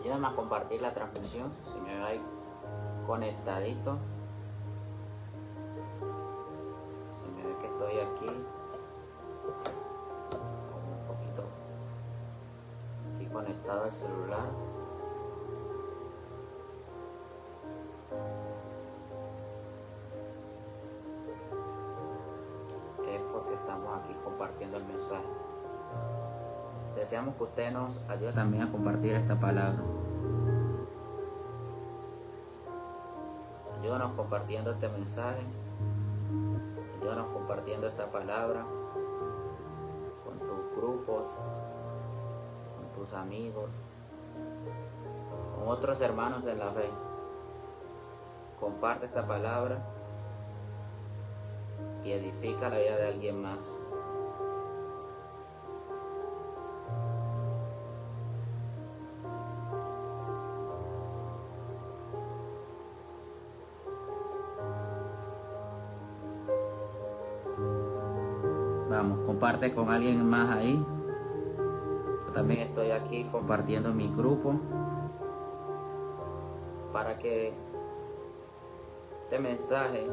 Ayúdame a compartir la transmisión, si me vais conectadito. Si me ve que estoy aquí, como un poquito aquí conectado al celular. Es porque estamos aquí compartiendo el mensaje. Deseamos que usted nos ayude también a compartir esta palabra. Ayúdanos compartiendo este mensaje. Ayúdanos compartiendo esta palabra con tus grupos, con tus amigos, con otros hermanos en la fe. Comparte esta palabra y edifica la vida de alguien más. Vamos, comparte con alguien más ahí. Yo también estoy aquí compartiendo mi grupo para que este mensaje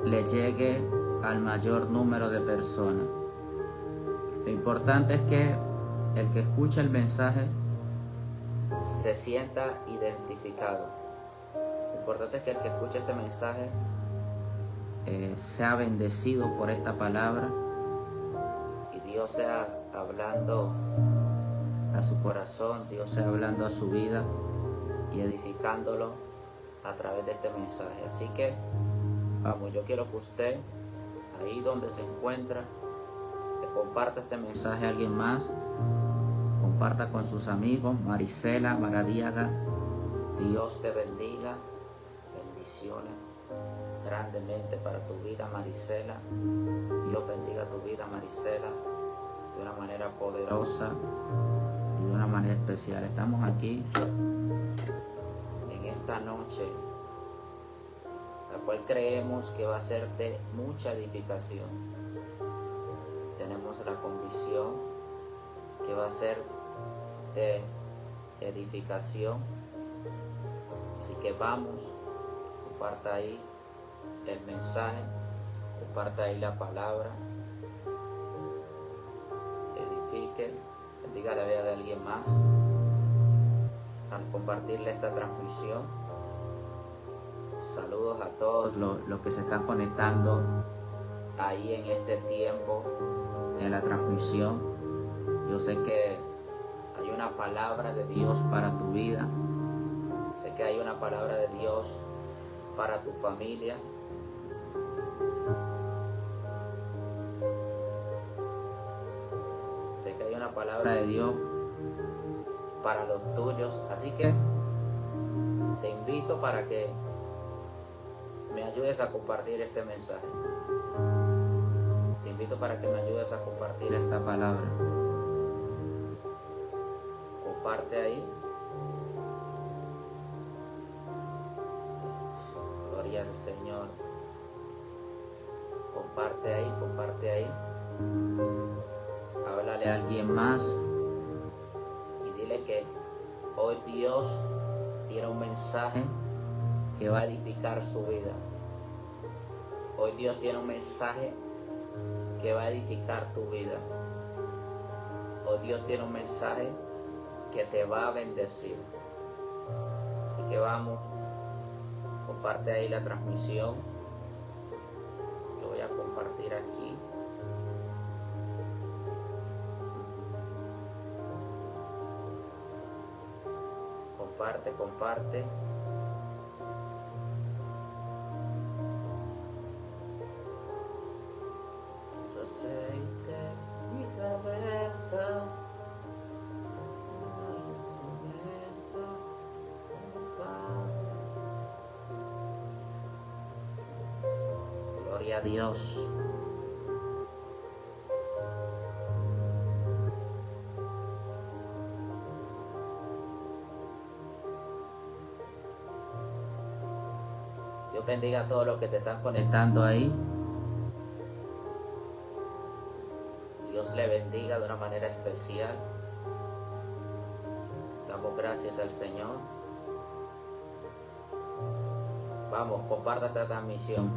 le llegue al mayor número de personas. Lo importante es que el que escucha el mensaje se sienta identificado. Lo importante es que el que escucha este mensaje sea bendecido por esta palabra y Dios sea hablando a su corazón, Dios sea hablando a su vida y edificándolo a través de este mensaje. Así que vamos, yo quiero que usted ahí donde se encuentra le comparta este mensaje a alguien más, comparta con sus amigos. Marisela Maradiaga, Dios te bendiga, bendiciones grandemente para tu vida, Marisela. Dios bendiga tu vida, Marisela, de una manera poderosa y de una manera especial. Estamos aquí en esta noche, la cual creemos que va a ser de mucha edificación. Tenemos la convicción que va a ser de edificación. Así que vamos, comparta ahí el mensaje, comparta ahí la palabra, edifique, bendiga la vida de alguien más al compartirle esta transmisión. Saludos a todos los que se están conectando ahí en este tiempo de la transmisión. Yo sé que hay una palabra de Dios para tu vida. Sé que hay una palabra de Dios para tu familia. Sé que hay una palabra de Dios para los tuyos. Así que te invito para que me ayudes a compartir este mensaje. Te invito para que me ayudes a compartir esta palabra. Comparte ahí. Gloria al Señor. Comparte ahí, comparte ahí. Háblale a alguien más y dile que hoy Dios tiene un mensaje que va a edificar su vida. Hoy Dios tiene un mensaje que va a edificar tu vida. Hoy Dios tiene un mensaje que te va a bendecir. Así que vamos, comparte ahí la transmisión. Yo voy a compartir aquí. Comparte, comparte. Yo aceite mi cabeza. Gloria a Dios. Dios bendiga a todos los que se están conectando ahí. Dios le bendiga de una manera especial. Damos gracias al Señor. Vamos, comparta esta transmisión.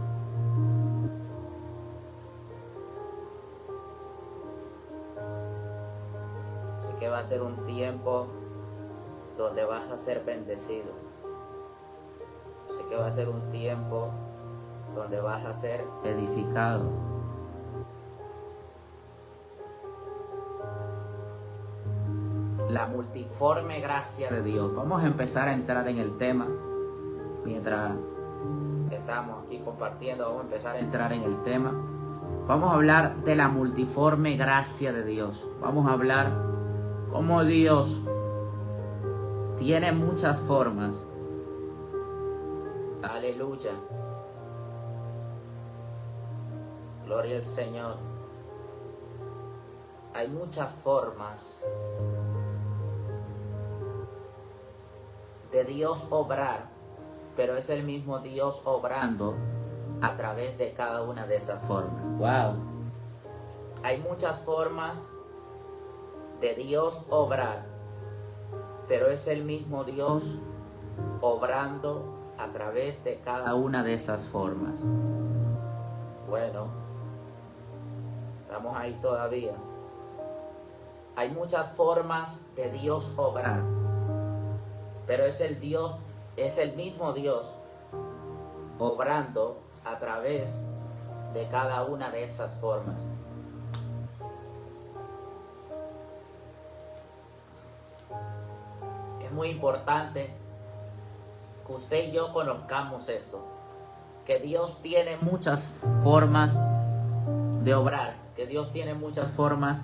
Así que va a ser un tiempo donde vas a ser bendecido. Así que va a ser un tiempo donde vas a ser edificado. La multiforme gracia de Dios. Vamos a empezar a entrar en el tema. Mientras estamos aquí compartiendo, vamos a empezar a entrar en el tema. Vamos a hablar de la multiforme gracia de Dios. Vamos a hablar cómo Dios tiene muchas formas. Aleluya. Gloria al Señor. Hay muchas formas de Dios obrar, pero es el mismo Dios obrando a través de cada una de esas formas. Wow. Hay muchas formas de Dios obrar, pero es el mismo Dios obrando a través de cada una de esas formas. Bueno, estamos ahí todavía. Hay muchas formas de Dios obrar, pero es el mismo Dios obrando a través de cada una de esas formas. Es muy importante que usted y yo conozcamos esto, que Dios tiene muchas formas de obrar, que Dios tiene muchas formas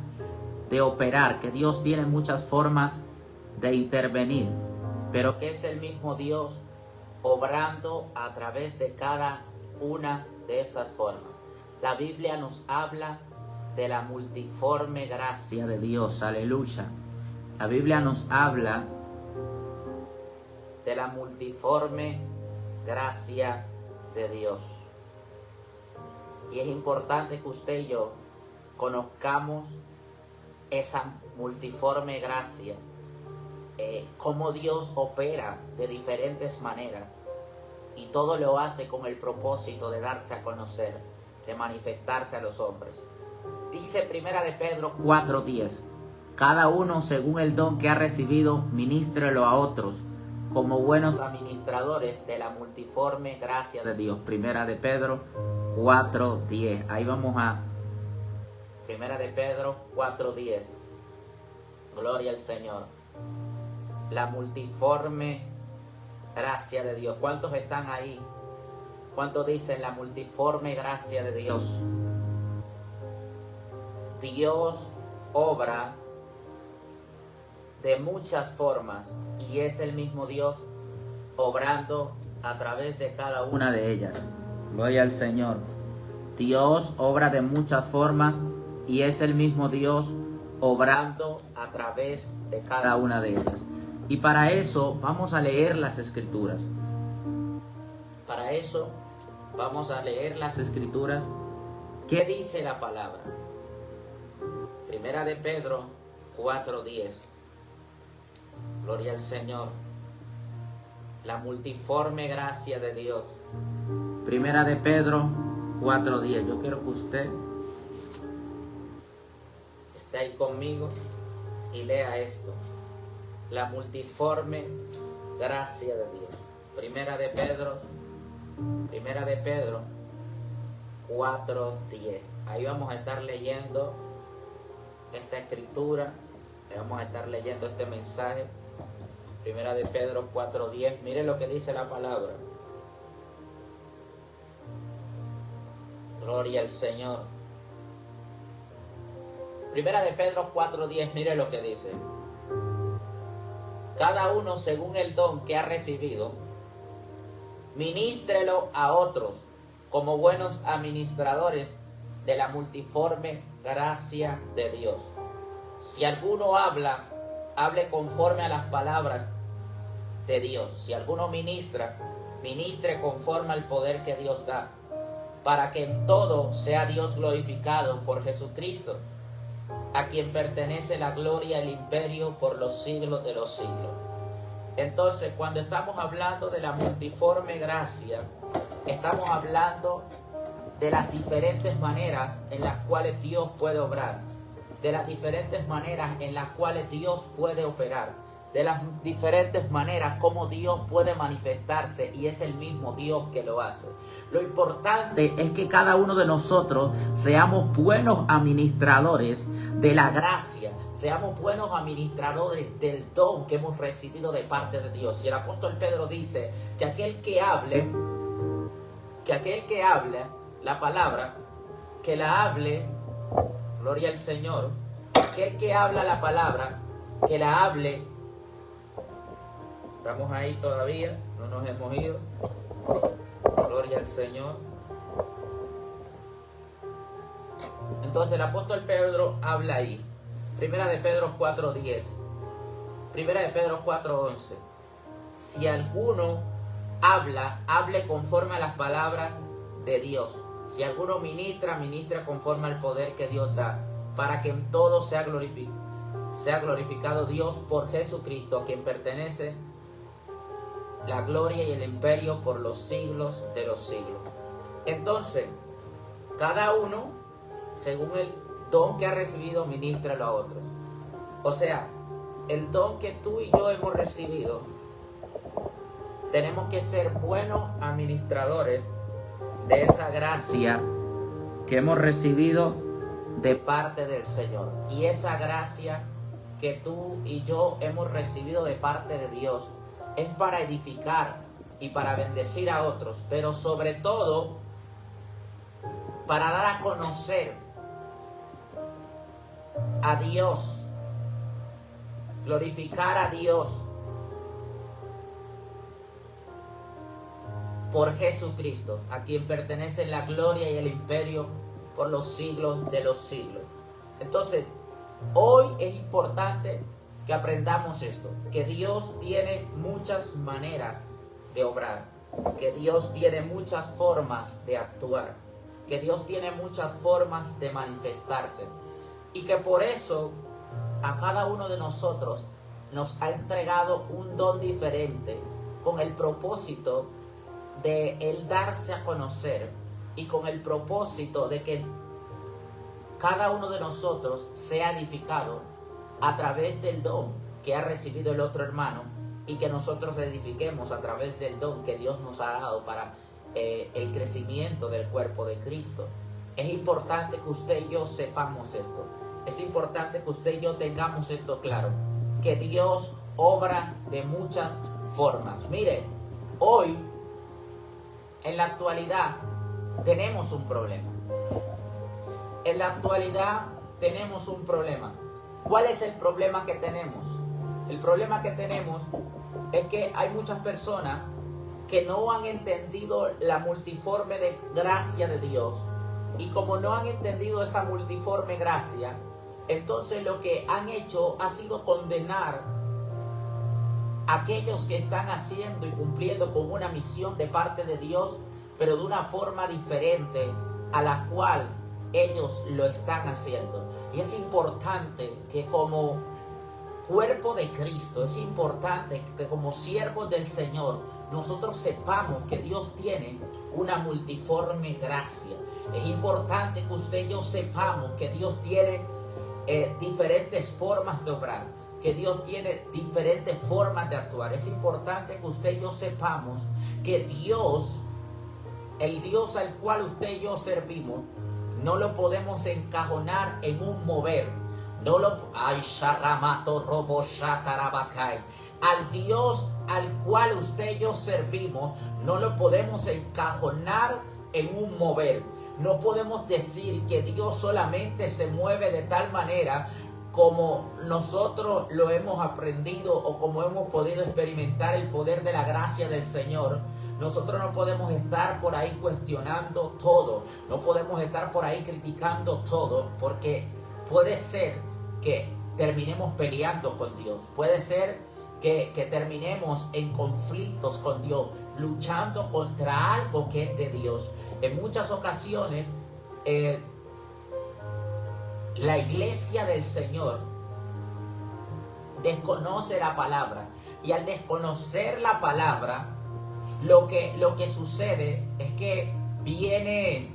de operar, que Dios tiene muchas formas de intervenir, pero que es el mismo Dios obrando a través de cada una de esas formas. La Biblia nos habla de la multiforme gracia de Dios, aleluya. La Biblia nos habla de la multiforme gracia de Dios. Y es importante que usted y yo conozcamos esa multiforme gracia, cómo Dios opera de diferentes maneras, y todo lo hace con el propósito de darse a conocer, de manifestarse a los hombres. Dice Primera de Pedro 4:10, cada uno según el don que ha recibido, ministrelo a otros, como buenos administradores de la multiforme gracia de Dios. Primera de Pedro 4:10. Ahí vamos a Primera de Pedro 4:10. Gloria al Señor. La multiforme gracia de Dios. ¿Cuántos están ahí? ¿Cuántos dicen la multiforme gracia de Dios? Dios obra de muchas formas y es el mismo Dios obrando a través de cada una de ellas. Gloria al Señor. Dios obra de muchas formas y es el mismo Dios obrando a través de cada una de ellas. Y para eso vamos a leer las Escrituras. Para eso vamos a leer las Escrituras. ¿Qué dice la palabra? Primera de Pedro 4:10. Gloria al Señor. La multiforme gracia de Dios. Primera de Pedro 4:10. Yo quiero que usted esté ahí conmigo y lea esto. La multiforme gracia de Dios. Primera de Pedro 4:10. Ahí vamos a estar leyendo esta escritura. Vamos a estar leyendo este mensaje. Primera de Pedro 4:10. Mire lo que dice la palabra. Gloria al Señor. Primera de Pedro 4:10. Mire lo que dice. Cada uno según el don que ha recibido, ministrelo a otros como buenos administradores de la multiforme gracia de Dios. Si alguno habla, hable conforme a las palabras de Dios. Si alguno ministra, ministre conforme al poder que Dios da, para que en todo sea Dios glorificado por Jesucristo, a quien pertenece la gloria y el imperio por los siglos de los siglos. Entonces, cuando estamos hablando de la multiforme gracia, estamos hablando de las diferentes maneras en las cuales Dios puede obrar, de las diferentes maneras en las cuales Dios puede operar, de las diferentes maneras como Dios puede manifestarse, y es el mismo Dios que lo hace. Lo importante es que cada uno de nosotros seamos buenos administradores de la gracia, seamos buenos administradores del don que hemos recibido de parte de Dios. Y el apóstol Pedro dice que aquel que hable la palabra, que la hable, gloria al Señor, aquel que habla la palabra, que la hable. Estamos ahí todavía, no nos hemos ido. Gloria al Señor. Entonces el apóstol Pedro habla ahí. Primera de Pedro 4:10. Primera de Pedro 4:11. Si alguno habla, hable conforme a las palabras de Dios. Si alguno ministra, ministra conforme al poder que Dios da, para que en todo sea glorificado Dios por Jesucristo, a quien pertenece la gloria y el imperio por los siglos de los siglos. Entonces, cada uno, según el don que ha recibido, ministralo a otros. O sea, el don que tú y yo hemos recibido, tenemos que ser buenos administradores de esa gracia que hemos recibido de parte del Señor. Y esa gracia que tú y yo hemos recibido de parte de Dios es para edificar y para bendecir a otros, pero sobre todo para dar a conocer a Dios, glorificar a Dios por Jesucristo, a quien pertenece la gloria y el imperio por los siglos de los siglos. Entonces, hoy es importante que aprendamos esto, que Dios tiene muchas maneras de obrar, que Dios tiene muchas formas de actuar, que Dios tiene muchas formas de manifestarse, y que por eso a cada uno de nosotros nos ha entregado un don diferente, con el propósito de Él darse a conocer, y con el propósito de que cada uno de nosotros sea edificado a través del don que ha recibido el otro hermano, y que nosotros edifiquemos a través del don que Dios nos ha dado para el crecimiento del cuerpo de Cristo. Es importante que usted y yo sepamos esto. Es importante que usted y yo tengamos esto claro, que Dios obra de muchas formas. Mire, hoy, en la actualidad, tenemos un problema. En la actualidad tenemos un problema. ¿Cuál es el problema que tenemos? El problema que tenemos es que hay muchas personas que no han entendido la multiforme de gracia de Dios. Y como no han entendido esa multiforme gracia, entonces lo que han hecho ha sido condenar a aquellos que están haciendo y cumpliendo con una misión de parte de Dios, pero de una forma diferente a la cual ellos lo están haciendo. Y es importante que como cuerpo de Cristo, es importante que como siervos del Señor, nosotros sepamos que Dios tiene una multiforme gracia. Es importante que usted y yo sepamos que Dios tiene diferentes formas de obrar, que Dios tiene diferentes formas de actuar. Es importante que usted y yo sepamos que Dios, el Dios al cual usted y yo servimos, no lo podemos encajonar en un mover. No lo, ay, sharamato robo shatarabacay. Al Dios al cual usted y yo servimos, no lo podemos encajonar en un mover. No podemos decir que Dios solamente se mueve de tal manera como nosotros lo hemos aprendido o como hemos podido experimentar el poder de la gracia del Señor. Nosotros no podemos estar por ahí cuestionando todo, no podemos estar por ahí criticando todo, porque puede ser que terminemos peleando con Dios, puede ser que terminemos en conflictos con Dios, luchando contra algo que es de Dios. En muchas ocasiones, la iglesia del Señor desconoce la palabra. Y al desconocer la palabra, lo que sucede es que viene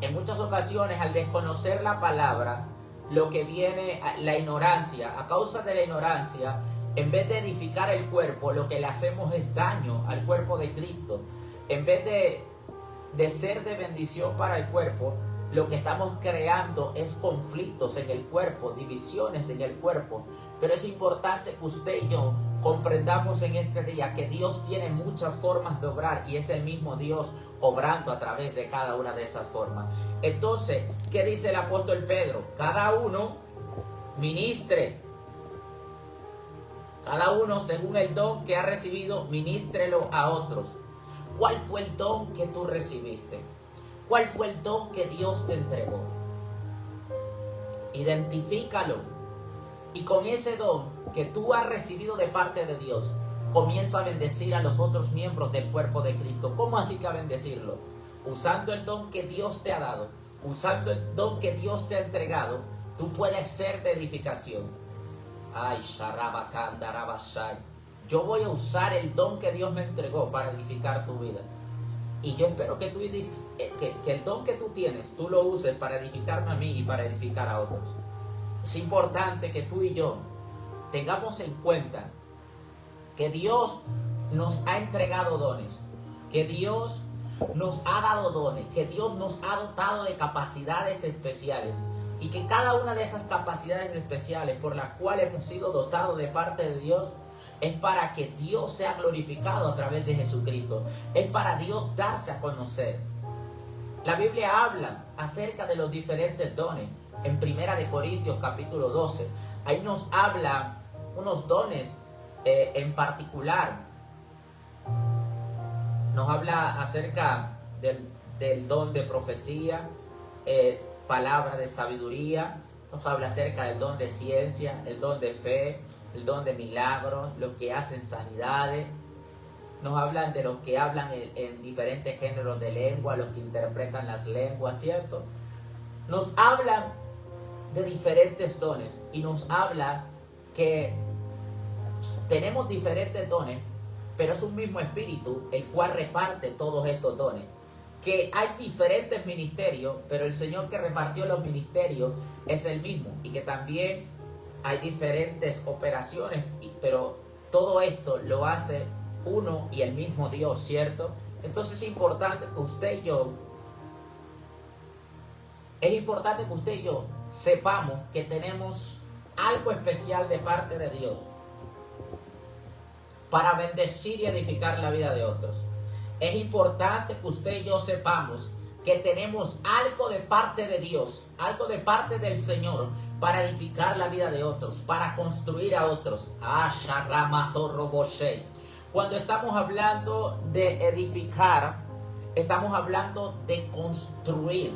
en muchas ocasiones, al desconocer la palabra, lo que viene, la ignorancia. A causa de la ignorancia, en vez de edificar el cuerpo, lo que le hacemos es daño al cuerpo de Cristo. En vez de ser de bendición para el cuerpo, lo que estamos creando es conflictos en el cuerpo, divisiones en el cuerpo. Pero es importante que usted y yo comprendamos en este día que Dios tiene muchas formas de obrar y es el mismo Dios obrando a través de cada una de esas formas. Entonces, ¿qué dice el apóstol Pedro? Cada uno ministre. Cada uno, según el don que ha recibido, ministrelo a otros. ¿Cuál fue el don que tú recibiste? ¿Cuál fue el don que Dios te entregó? Identifícalo. Y con ese don que tú has recibido de parte de Dios, comienza a bendecir a los otros miembros del cuerpo de Cristo. ¿Cómo así que a bendecirlo? Usando el don que Dios te ha dado, usando el don que Dios te ha entregado, tú puedes ser de edificación. Ay, Sharabakandarabashai. Yo voy a usar el don que Dios me entregó para edificar tu vida. Y yo espero que el don que tú tienes, tú lo uses para edificarme a mí y para edificar a otros. Es importante que tú y yo tengamos en cuenta que Dios nos ha entregado dones, que Dios nos ha dado dones, que Dios nos ha dotado de capacidades especiales y que cada una de esas capacidades especiales por las cuales hemos sido dotados de parte de Dios es para que Dios sea glorificado a través de Jesucristo, es para Dios darse a conocer. La Biblia habla acerca de los diferentes dones. En 1 Corintios capítulo 12, ahí nos habla unos dones en particular. Nos habla acerca del don de profecía, palabra de sabiduría. Nos habla acerca del don de ciencia, el don de fe, el don de milagros, los que hacen sanidades. Nos hablan de los que hablan en diferentes géneros de lengua, los que interpretan las lenguas, ¿cierto? Nos hablan de diferentes dones y nos habla que tenemos diferentes dones, pero es un mismo espíritu el cual reparte todos estos dones. Que hay diferentes ministerios, pero el Señor que repartió los ministerios es el mismo. Y que también hay diferentes operaciones, pero todo esto lo hace uno y el mismo Dios, ¿cierto? Entonces es importante que usted y yo sepamos que tenemos algo especial de parte de Dios para bendecir y edificar la vida de otros. Es importante que usted y yo sepamos que tenemos algo de parte de Dios, algo de parte del Señor para edificar la vida de otros, para construir a otros. Cuando estamos hablando de edificar, estamos hablando de construir.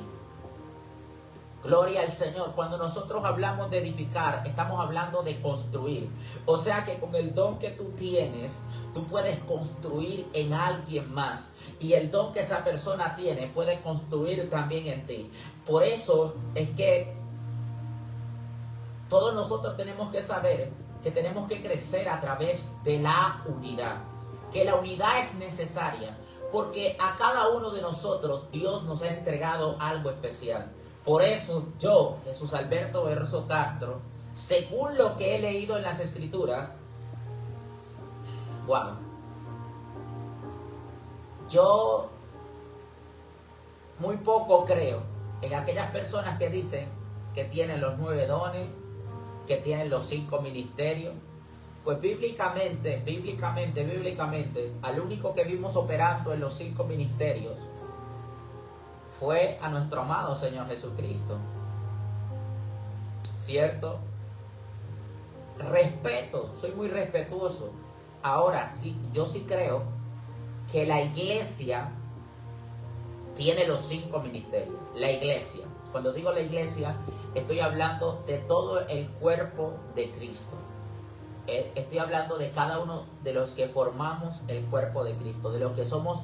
Gloria al Señor. Cuando nosotros hablamos de edificar, estamos hablando de construir. O sea que con el don que tú tienes, tú puedes construir en alguien más. Y el don que esa persona tiene, puede construir también en ti. Por eso es que todos nosotros tenemos que saber que tenemos que crecer a través de la unidad. Que la unidad es necesaria. Porque a cada uno de nosotros Dios nos ha entregado algo especial. Por eso yo, Jesús Alberto Verso Castro, según lo que he leído en las Escrituras, yo muy poco creo en aquellas personas que dicen que tienen los 9 dones, que tienen los 5 ministerios. Pues bíblicamente, al único que vimos operando en los 5 ministerios fue a nuestro amado Señor Jesucristo. ¿Cierto? Respeto, soy muy respetuoso. Ahora, sí, yo sí creo que la iglesia tiene los 5 ministerios. La iglesia. Cuando digo la iglesia, estoy hablando de todo el cuerpo de Cristo. Estoy hablando de cada uno de los que formamos el cuerpo de Cristo, de los que somos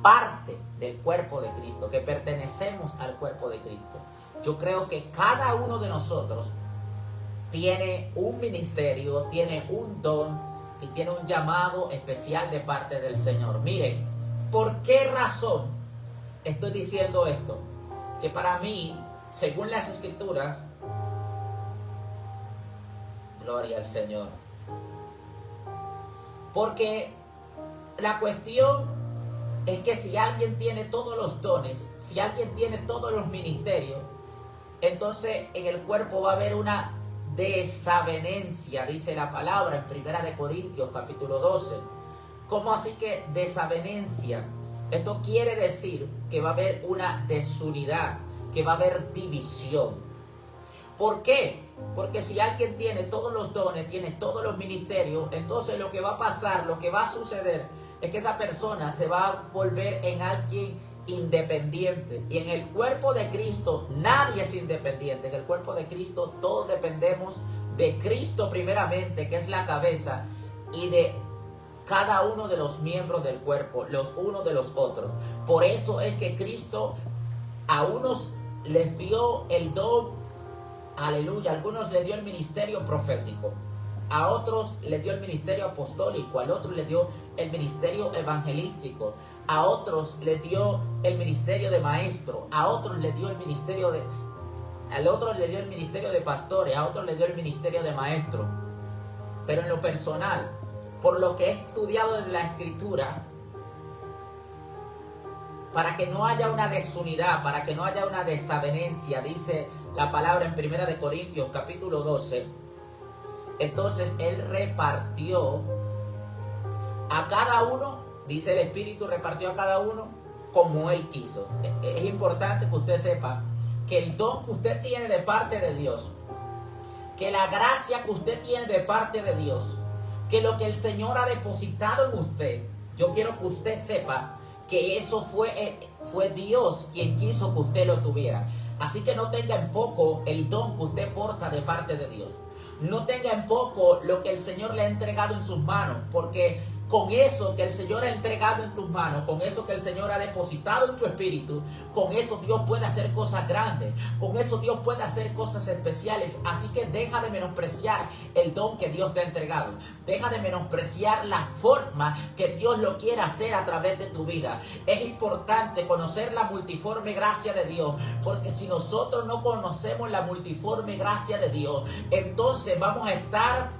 parte del cuerpo de Cristo, que pertenecemos al cuerpo de Cristo. Yo creo que cada uno de nosotros tiene un ministerio, tiene un don y tiene un llamado especial de parte del Señor. Miren, ¿por qué razón estoy diciendo esto? Que para mí, según las Escrituras, gloria al Señor, porque la cuestión es que si alguien tiene todos los dones, si alguien tiene todos los ministerios, entonces en el cuerpo va a haber una desavenencia, dice la palabra en 1 Corintios capítulo 12. ¿Cómo así que desavenencia? Esto quiere decir que va a haber una desunidad, que va a haber división. ¿Por qué? Porque si alguien tiene todos los dones, tiene todos los ministerios, entonces lo que va a pasar, lo que va a suceder es que esa persona se va a volver en alguien independiente. Y en el cuerpo de Cristo nadie es independiente. En el cuerpo de Cristo todos dependemos de Cristo primeramente, que es la cabeza, y de cada uno de los miembros del cuerpo, los unos de los otros. Por eso es que Cristo a unos les dio el don, aleluya, a algunos le dio el ministerio profético, a otros le dio el ministerio apostólico, al otro le dio el ministerio evangelístico, a otros le dio el ministerio de maestro, a otros le dio el ministerio de, al otro le dio el ministerio de pastores, a otros le dio el ministerio de maestro. Pero en lo personal, por lo que he estudiado en la Escritura, para que no haya una desunidad, para que no haya una desavenencia, dice la palabra en 1 Corintios capítulo 12, entonces Él repartió a cada uno, dice el Espíritu, repartió a cada uno como Él quiso. Es importante que usted sepa que el don que usted tiene de parte de Dios, que la gracia que usted tiene de parte de Dios, que lo que el Señor ha depositado en usted, yo quiero que usted sepa que eso fue Dios quien quiso que usted lo tuviera. Así que no tenga en poco el don que usted porta de parte de Dios. No tenga en poco lo que el Señor le ha entregado en sus manos, porque con eso que el Señor ha entregado en tus manos, con eso que el Señor ha depositado en tu espíritu, con eso Dios puede hacer cosas grandes, con eso Dios puede hacer cosas especiales. Así que deja de menospreciar el don que Dios te ha entregado. Deja de menospreciar la forma que Dios lo quiere hacer a través de tu vida. Es importante conocer la multiforme gracia de Dios, porque si nosotros no conocemos la multiforme gracia de Dios, entonces vamos a estar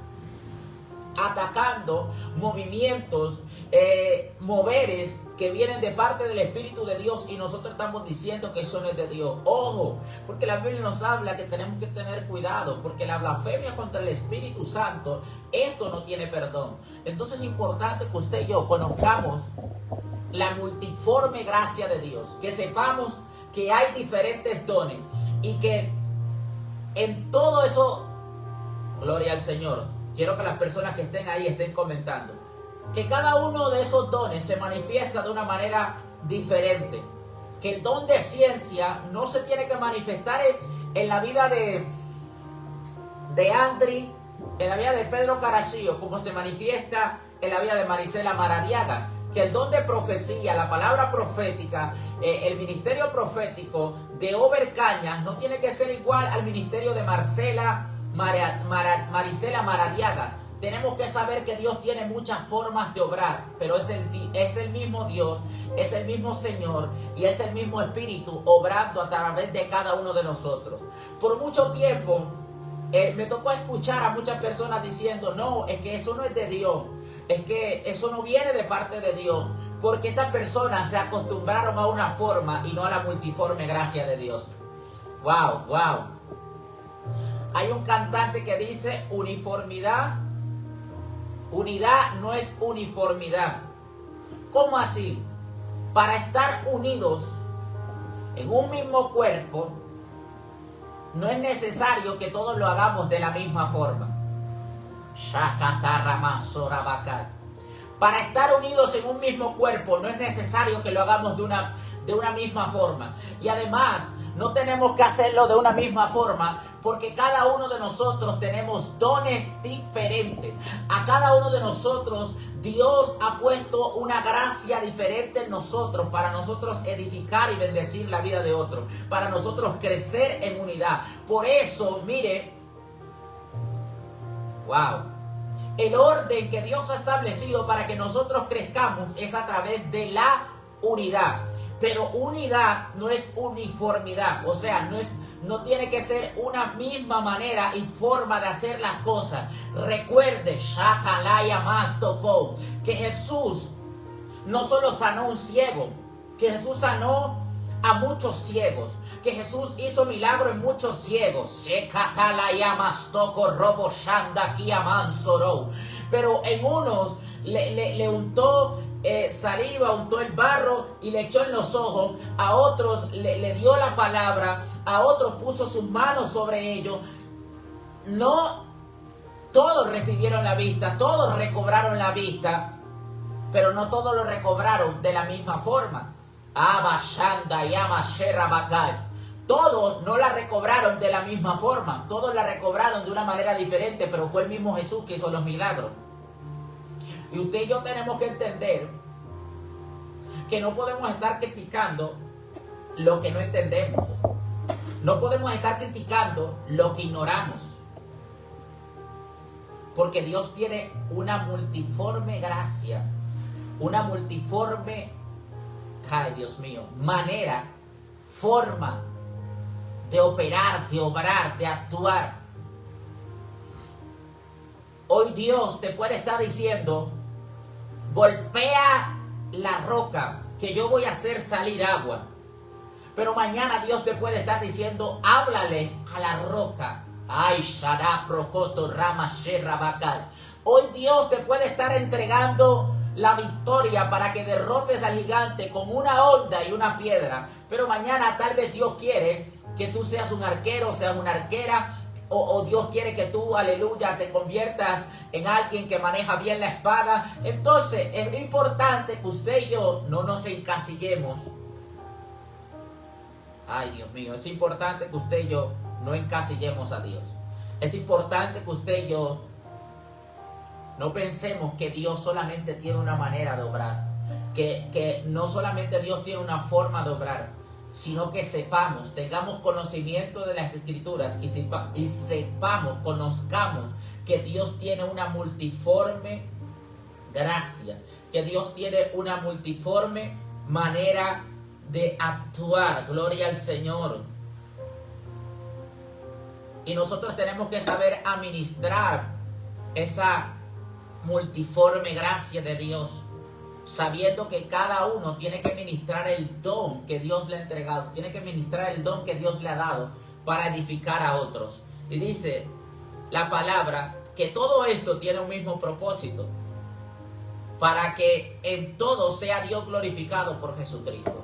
atacando movimientos, moveres que vienen de parte del Espíritu de Dios, y nosotros estamos diciendo que eso no es de Dios. Ojo, porque la Biblia nos habla que tenemos que tener cuidado, porque la blasfemia contra el Espíritu Santo, esto no tiene perdón. Entonces es importante que usted y yo conozcamos la multiforme gracia de Dios, que sepamos que hay diferentes dones y que en todo eso, gloria al Señor. Quiero que las personas que estén ahí estén comentando que cada uno de esos dones se manifiesta de una manera diferente. Que el don de ciencia no se tiene que manifestar en la vida de Andri, en la vida de Pedro Caracillo, como se manifiesta en la vida de Marisela Maradiaga. Que el don de profecía, la palabra profética, el ministerio profético de Over Cañas no tiene que ser igual al ministerio de Marisela Maradiaga. Tenemos que saber que Dios tiene muchas formas de obrar, pero es el mismo Dios, es el mismo Señor y es el mismo Espíritu obrando a través de cada uno de nosotros. Por mucho tiempo me tocó escuchar a muchas personas diciendo: no, es que eso no es de Dios, es que eso no viene de parte de Dios, porque estas personas se acostumbraron a una forma y no a la multiforme gracia de Dios. Wow, wow. Hay un cantante que dice: uniformidad, unidad no es uniformidad. ¿Cómo así? Para estar unidos en un mismo cuerpo, no es necesario que todos lo hagamos de la misma forma. Para estar unidos en un mismo cuerpo, no es necesario que lo hagamos de una misma forma. Y además, no tenemos que hacerlo de una misma forma, porque cada uno de nosotros tenemos dones diferentes. A cada uno de nosotros Dios ha puesto una gracia diferente en nosotros, para nosotros edificar y bendecir la vida de otros, para nosotros crecer en unidad. Por eso, mire, Wow. El orden que Dios ha establecido para que nosotros crezcamos es a través de la unidad. Pero unidad no es uniformidad. O sea, no tiene que ser una misma manera y forma de hacer las cosas. Recuerde, Shakalaya Mastoko, que Jesús no solo sanó un ciego, que Jesús sanó a muchos ciegos, que Jesús hizo milagro en muchos ciegos. Pero en unos le untó saliva, untó el barro y le echó en los ojos. A otros le dio la palabra, a otros puso sus manos sobre ellos. No todos recibieron la vista, todos recobraron la vista, pero no todos lo recobraron de la misma forma. Todos no la recobraron de la misma forma, todos la recobraron de una manera diferente, pero fue el mismo Jesús que hizo los milagros. Y usted y yo tenemos que entender que no podemos estar criticando lo que no entendemos. No podemos estar criticando lo que ignoramos. Porque Dios tiene una multiforme gracia, una multiforme, ay Dios mío, manera, forma de operar, de obrar, de actuar. Hoy Dios te puede estar diciendo: golpea la roca, que yo voy a hacer salir agua. Pero mañana Dios te puede estar diciendo: háblale a la roca. Ay, Shara, Procoto, Rama, Sherra, Bacal. Hoy Dios te puede estar entregando la victoria para que derrotes al gigante con una onda y una piedra. Pero mañana tal vez Dios quiere que tú seas un arquero, seas una arquera. O Dios quiere que tú, aleluya, te conviertas en alguien que maneja bien la espada. Entonces es importante que usted y yo no nos encasillemos. Ay, Dios mío, es importante que usted y yo no encasillemos a Dios. Es importante que usted y yo no pensemos que Dios solamente tiene una manera de obrar. Que no solamente Dios tiene una forma de obrar, sino que sepamos, tengamos conocimiento de las Escrituras y sepamos, conozcamos que Dios tiene una multiforme gracia, que Dios tiene una multiforme manera de actuar. Gloria al Señor. Y nosotros tenemos que saber administrar esa multiforme gracia de Dios, sabiendo que cada uno tiene que ministrar el don que Dios le ha entregado, tiene que ministrar el don que Dios le ha dado para edificar a otros. Y dice la palabra que todo esto tiene un mismo propósito, para que en todo sea Dios glorificado por Jesucristo.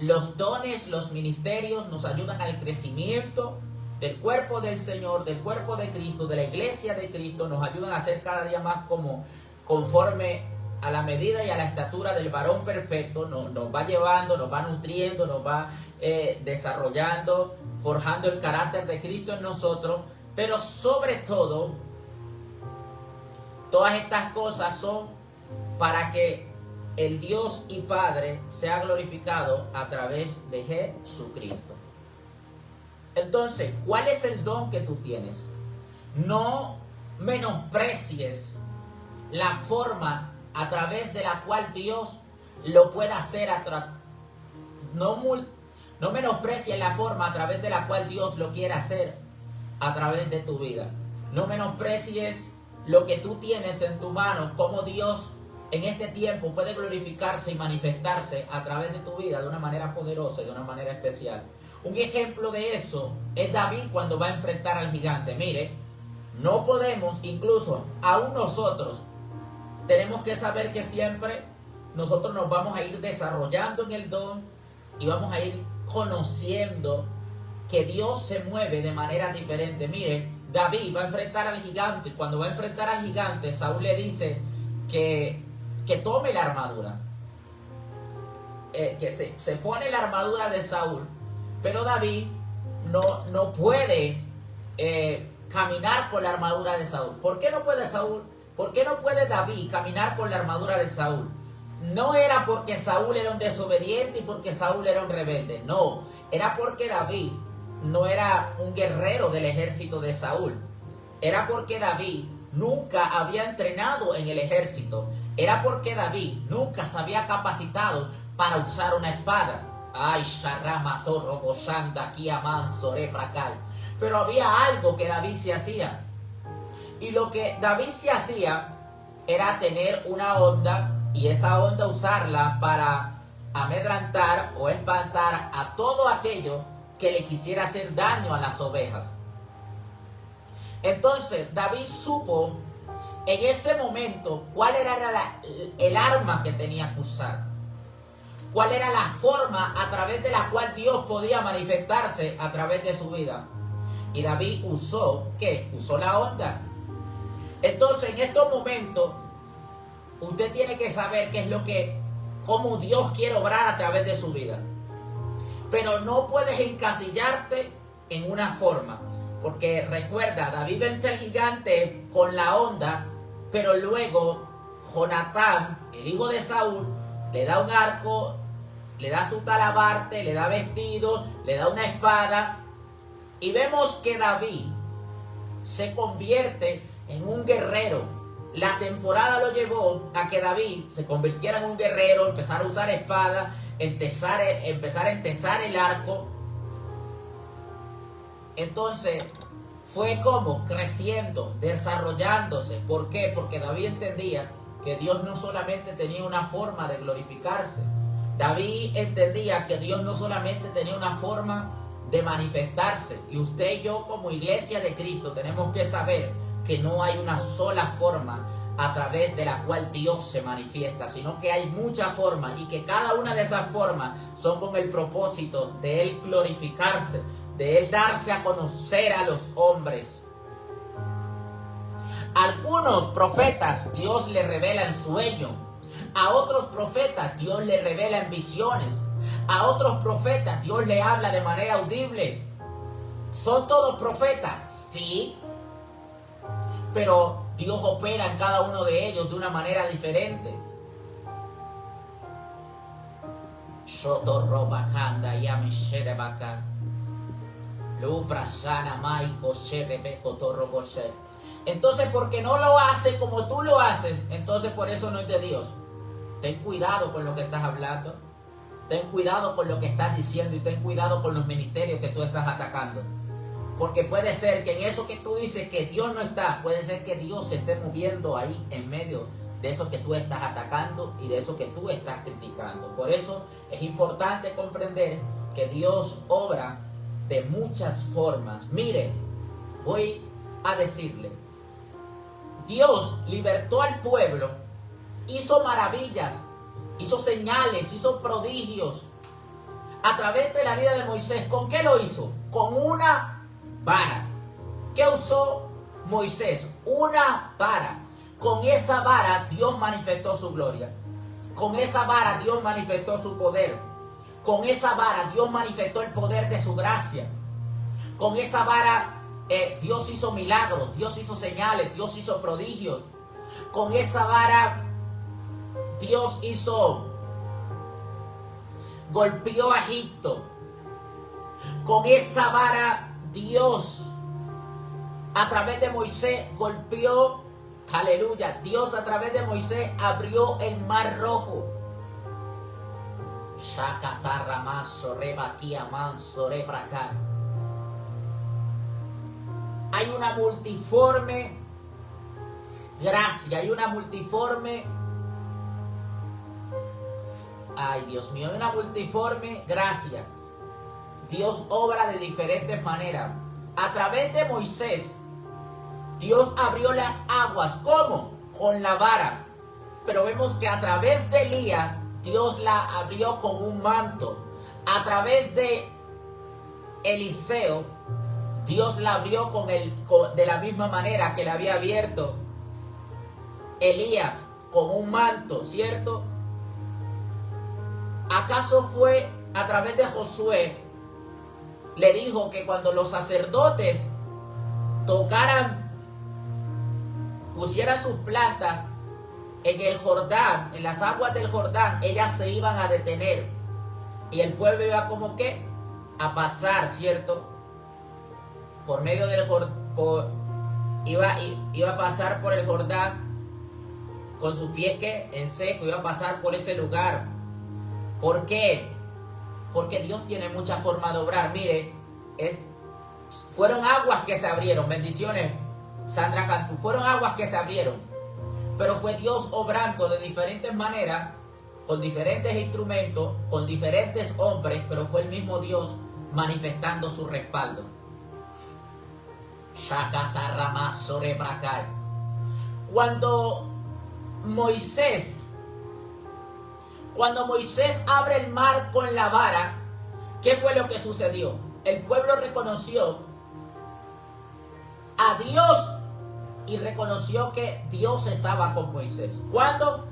Los dones, los ministerios nos ayudan al crecimiento del cuerpo del Señor, del cuerpo de Cristo, de la iglesia de Cristo. Nos ayudan a ser cada día más conforme a la medida y a la estatura del varón perfecto. Nos va llevando, nos va nutriendo, nos va desarrollando, forjando el carácter de Cristo en nosotros. Pero sobre todo, todas estas cosas son para que el Dios y Padre sea glorificado a través de Jesucristo. Entonces, ¿cuál es el don que tú tienes? No menosprecies la forma a través de la cual Dios lo puede hacer. No menosprecies la forma a través de la cual Dios lo quiere hacer a través de tu vida. No menosprecies lo que tú tienes en tu mano, cómo Dios en este tiempo puede glorificarse y manifestarse a través de tu vida de una manera poderosa y de una manera especial. Un ejemplo de eso es David cuando va a enfrentar al gigante. Mire, no podemos, incluso aún nosotros, tenemos que saber que siempre nosotros nos vamos a ir desarrollando en el don y vamos a ir conociendo que Dios se mueve de manera diferente. Mire, David va a enfrentar al gigante. Cuando va a enfrentar al gigante, Saúl le dice que tome la armadura. Que se pone la armadura de Saúl. Pero David no puede caminar con la armadura de Saúl. ¿Por qué no puede Saúl? ¿Por qué no puede David caminar con la armadura de Saúl? No era porque Saúl era un desobediente y porque Saúl era un rebelde. No, era porque David no era un guerrero del ejército de Saúl. era porque David nunca había entrenado en el ejército. Era porque David nunca se había capacitado para usar una espada. Ay, Sharama Torro Boshanda, aquí Aman Sore Prakal. Pero había algo que David se hacía. Y lo que David se hacía era tener una onda, y esa onda usarla para amedrentar o espantar a todo aquello que le quisiera hacer daño a las ovejas. Entonces David supo en ese momento cuál era el arma que tenía que usar, cuál era la forma a través de la cual Dios podía manifestarse a través de su vida. Y David usó, ¿qué? Usó la onda. Entonces en estos momentos usted tiene que saber qué es cómo Dios quiere obrar a través de su vida. Pero no puedes encasillarte en una forma. Porque recuerda, David vence al gigante con la onda, pero luego Jonatán, el hijo de Saúl, le da un arco, le da su talabarte, le da vestido, le da una espada. Y vemos que David se convierte en un guerrero. La temporada lo llevó a que David se convirtiera en un guerrero, empezar a usar espada, empezar a entesar el arco. Entonces fue como creciendo, desarrollándose. ¿Por qué? Porque David entendía que Dios no solamente tenía una forma de glorificarse. David entendía que Dios no solamente tenía una forma de manifestarse. Y usted y yo como iglesia de Cristo tenemos que saber que no hay una sola forma a través de la cual Dios se manifiesta, sino que hay muchas formas, y que cada una de esas formas son con el propósito de Él glorificarse, de Él darse a conocer a los hombres. Algunos profetas Dios le revela en sueño, a otros profetas Dios le revela en visiones, a otros profetas Dios le habla de manera audible. ¿Son todos profetas? Sí. Pero Dios opera en cada uno de ellos de una manera diferente. Entonces, porque no lo hace como tú lo haces, entonces por eso no es de Dios. Ten cuidado con lo que estás hablando. Ten cuidado con lo que estás diciendo, y ten cuidado con los ministerios que tú estás atacando. Porque puede ser que en eso que tú dices que Dios no está, puede ser que Dios se esté moviendo ahí en medio de eso que tú estás atacando y de eso que tú estás criticando. Por eso es importante comprender que Dios obra de muchas formas. Mire, voy a decirle, Dios libertó al pueblo, hizo maravillas, hizo señales, hizo prodigios a través de la vida de Moisés. ¿Con qué lo hizo? Con una vara. ¿Qué usó Moisés? Una vara. Con esa vara Dios manifestó su gloria. Con esa vara Dios manifestó su poder. Con esa vara Dios manifestó el poder de su gracia. Con esa vara Dios hizo milagros, Dios hizo señales, Dios hizo prodigios. Con esa vara Dios golpeó a Egipto. Con esa vara Dios, a través de Moisés, golpeó, aleluya, Dios a través de Moisés abrió el mar rojo. Hay una multiforme gracia, hay una multiforme, ay Dios mío, hay una multiforme gracia. Dios obra de diferentes maneras. A través de Moisés, Dios abrió las aguas. ¿Cómo? Con la vara. Pero vemos que a través de Elías, Dios la abrió con un manto. A través de Eliseo, Dios la abrió de la misma manera que la había abierto Elías, con un manto, ¿cierto? ¿Acaso fue a través de Josué? Le dijo que cuando los sacerdotes pusieran sus plantas en el Jordán, en las aguas del Jordán, ellas se iban a detener. Y el pueblo iba como que a pasar, ¿cierto? Por medio del Jordán. iba a pasar por el Jordán con sus pies en seco, iba a pasar por ese lugar. ¿Por qué? Porque Dios tiene mucha forma de obrar. Mire, fueron aguas que se abrieron. Bendiciones, Sandra Cantú. Fueron aguas que se abrieron. Pero fue Dios obrando de diferentes maneras, con diferentes instrumentos, con diferentes hombres, pero fue el mismo Dios manifestando su respaldo. Cuando Moisés abre el mar con la vara, ¿qué fue lo que sucedió? El pueblo reconoció a Dios y reconoció que Dios estaba con Moisés. ¿Cuándo?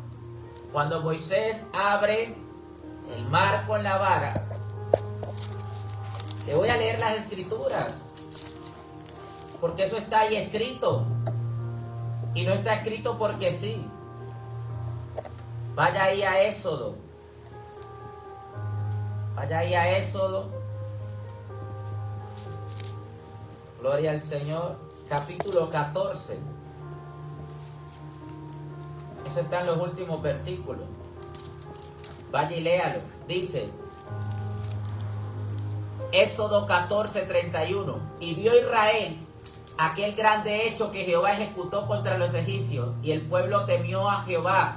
Cuando Moisés abre el mar con la vara. Le voy a leer las escrituras, porque eso está ahí escrito. Y no está escrito porque sí. Vaya ahí a Éxodo. Vaya ahí a Éxodo. Gloria al Señor. Capítulo 14. Eso está en los últimos versículos. Vaya y léalo. Dice, Éxodo 14, 31. Y vio Israel aquel grande hecho que Jehová ejecutó contra los egipcios, y el pueblo temió a Jehová,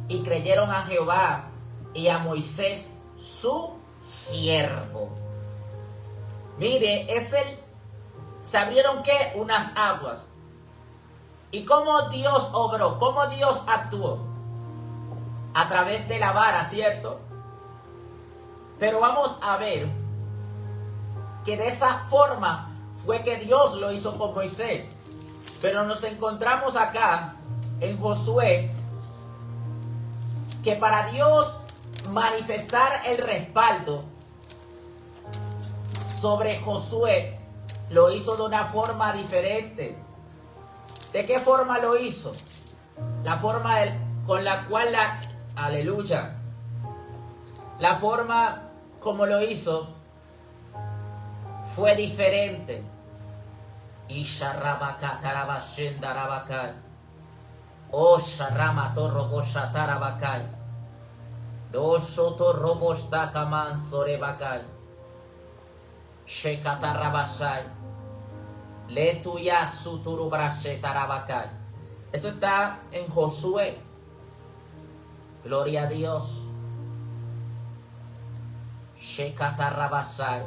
y creyeron a Jehová y a Moisés su siervo. Mire, se abrieron ¿qué? Unas aguas. ¿Y cómo Dios obró? ¿Cómo Dios actuó? A través de la vara, ¿cierto? Pero vamos a ver que de esa forma fue que Dios lo hizo con Moisés. Pero nos encontramos acá en Josué, que para Dios manifestar el respaldo sobre Josué, lo hizo de una forma diferente. ¿De qué forma lo hizo? La forma con la cual aleluya. La forma como lo hizo fue diferente. O Sharama Torrobo Shatarabakay. Doshoto Robos Takaman Sorebakay. Shekatarabashay. Letuya Suturubrashe Tarabakay. Eso está en Josué. Gloria a Dios. Shekatarabashay.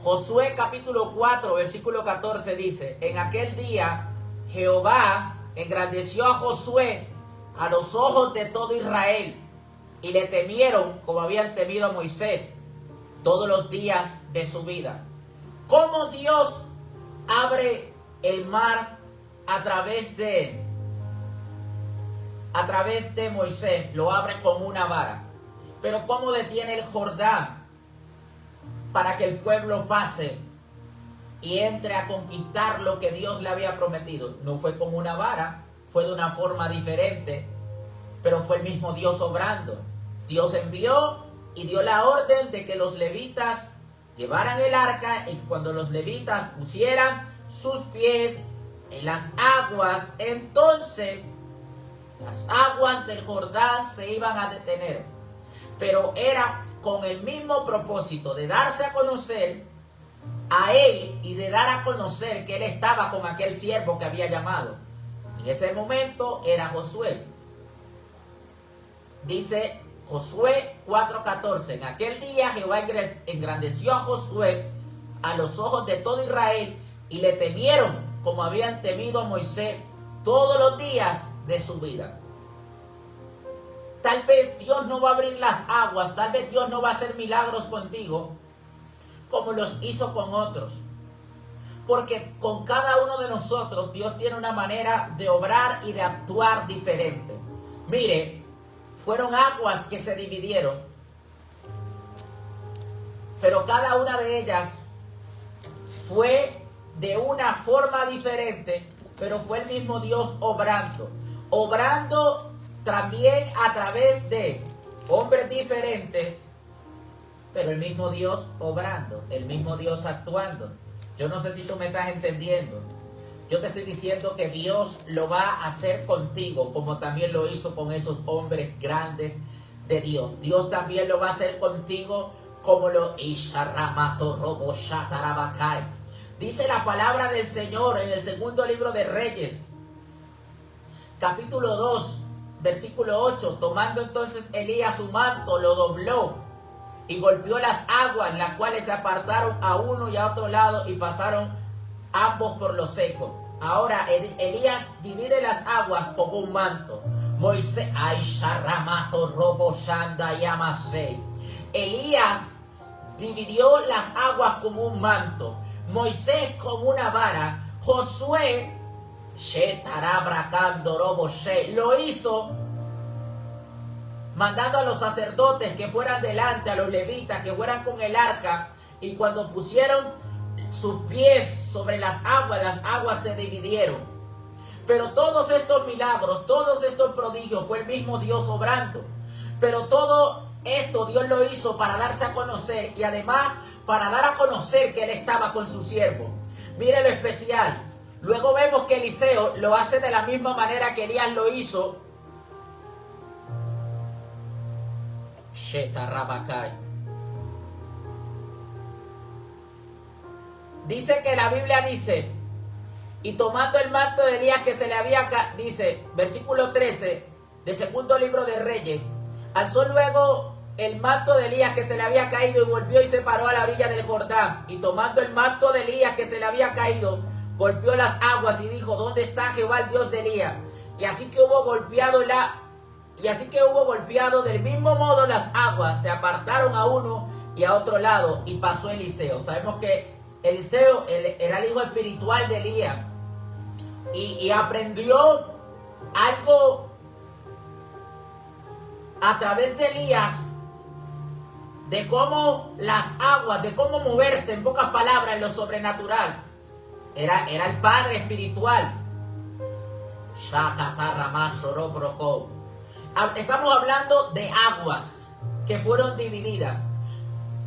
Josué capítulo 4, versículo 14 dice, en aquel día Jehová engrandeció a Josué a los ojos de todo Israel, y le temieron como habían temido a Moisés todos los días de su vida. ¿Cómo Dios abre el mar a través de Moisés? Lo abre con una vara. Pero ¿cómo detiene el Jordán para que el pueblo pase y entre a conquistar lo que Dios le había prometido? No fue con una vara, fue de una forma diferente, pero fue el mismo Dios obrando. Dios envió y dio la orden de que los levitas llevaran el arca, y cuando los levitas pusieran sus pies en las aguas, entonces las aguas del Jordán se iban a detener. Pero era con el mismo propósito de darse a conocer a él y de dar a conocer que él estaba con aquel siervo que había llamado. En ese momento era Josué. Dice Josué 4:14, en aquel día Jehová engrandeció a Josué a los ojos de todo Israel, y le temieron como habían temido a Moisés todos los días de su vida. Tal vez Dios no va a abrir las aguas, tal vez Dios no va a hacer milagros contigo como los hizo con otros. Porque con cada uno de nosotros Dios tiene una manera de obrar y de actuar diferente. Mire, fueron aguas que se dividieron, pero cada una de ellas fue de una forma diferente, pero fue el mismo Dios obrando también a través de hombres diferentes, pero el mismo Dios obrando, el mismo Dios actuando. Yo no sé si tú me estás entendiendo. yo te estoy diciendo que Dios lo va a hacer contigo, como también lo hizo con esos hombres grandes de Dios. Dios también lo va a hacer contigo, como lo hizo. Dice la palabra del Señor en el segundo libro de Reyes, capítulo 2, versículo 8. Tomando entonces Elías su manto, lo dobló y golpeó las aguas, las cuales se apartaron a uno y a otro lado y pasaron ambos por lo seco. Ahora Elías divide las aguas con un manto. Moisés, Elías dividió las aguas con un manto. Moisés con una vara. Josué lo hizo mandando a los sacerdotes que fueran delante, a los levitas que fueran con el arca, y cuando pusieron sus pies sobre las aguas se dividieron. Pero todos estos milagros, todos estos prodigios, fue el mismo Dios obrando. Pero todo esto Dios lo hizo para darse a conocer, y además para dar a conocer que Él estaba con su siervo. Mire lo especial. Luego vemos que Eliseo lo hace de la misma manera que Elías lo hizo. Dice que la Biblia dice, y tomando el manto de Elías que se le había caído, dice, versículo 13, del segundo libro de Reyes, alzó luego el manto de Elías que se le había caído y volvió y se paró a la orilla del Jordán. Y tomando el manto de Elías que se le había caído, golpeó las aguas y dijo, ¿dónde está Jehová el Dios de Elías? Y así que hubo golpeado del mismo modo las aguas, se apartaron a uno y a otro lado, y pasó Eliseo. Sabemos que Eliseo era el hijo espiritual de Elías, y aprendió algo a través de Elías, de cómo las aguas, de cómo moverse, en pocas palabras, en lo sobrenatural. Era el padre espiritual. Estamos hablando de aguas que fueron divididas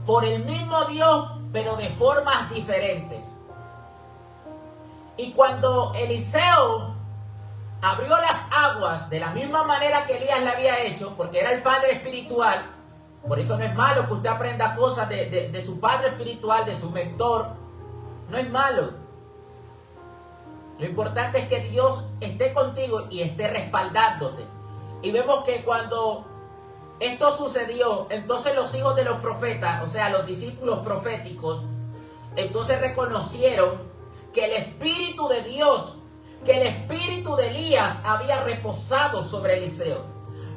por el mismo Dios, pero de formas diferentes. Y cuando Eliseo abrió las aguas de la misma manera que Elías le había hecho, porque era el padre espiritual, por eso no es malo que usted aprenda cosas de su padre espiritual, de su mentor, no es malo. Lo importante es que Dios esté contigo y esté respaldándote. Y vemos que cuando esto sucedió, entonces los hijos de los profetas, o sea, los discípulos proféticos, entonces reconocieron que el Espíritu de Dios, que el Espíritu de Elías había reposado sobre Eliseo.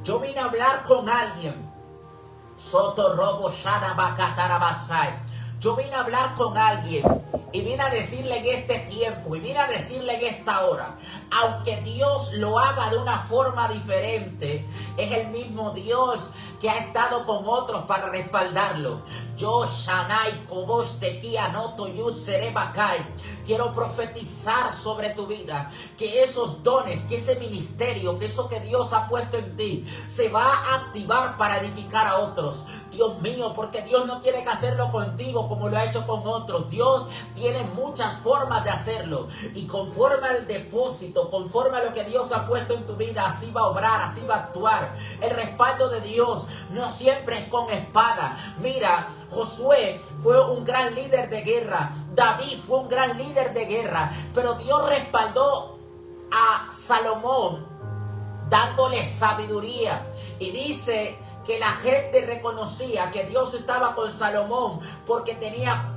Yo vine a hablar con alguien. Yo vine a hablar con alguien y vine a decirle en este tiempo, y vine a decirle en esta hora, aunque Dios lo haga de una forma diferente, es el mismo Dios que ha estado con otros para respaldarlo. Yo, Shanai, Kobos, Tequia, Noto, Yusere, Bakai, quiero profetizar sobre tu vida, que esos dones, que ese ministerio, que eso que Dios ha puesto en ti, se va a activar para edificar a otros. Dios mío, porque Dios no tiene que hacerlo contigo como lo ha hecho con otros. Dios tiene muchas formas de hacerlo, y conforme al depósito, conforme a lo que Dios ha puesto en tu vida, así va a obrar, así va a actuar. El respaldo de Dios no siempre es con espada. Mira, Josué fue un gran líder de guerra, David fue un gran líder de guerra, pero Dios respaldó a Salomón dándole sabiduría, y dice que la gente reconocía que Dios estaba con Salomón porque tenía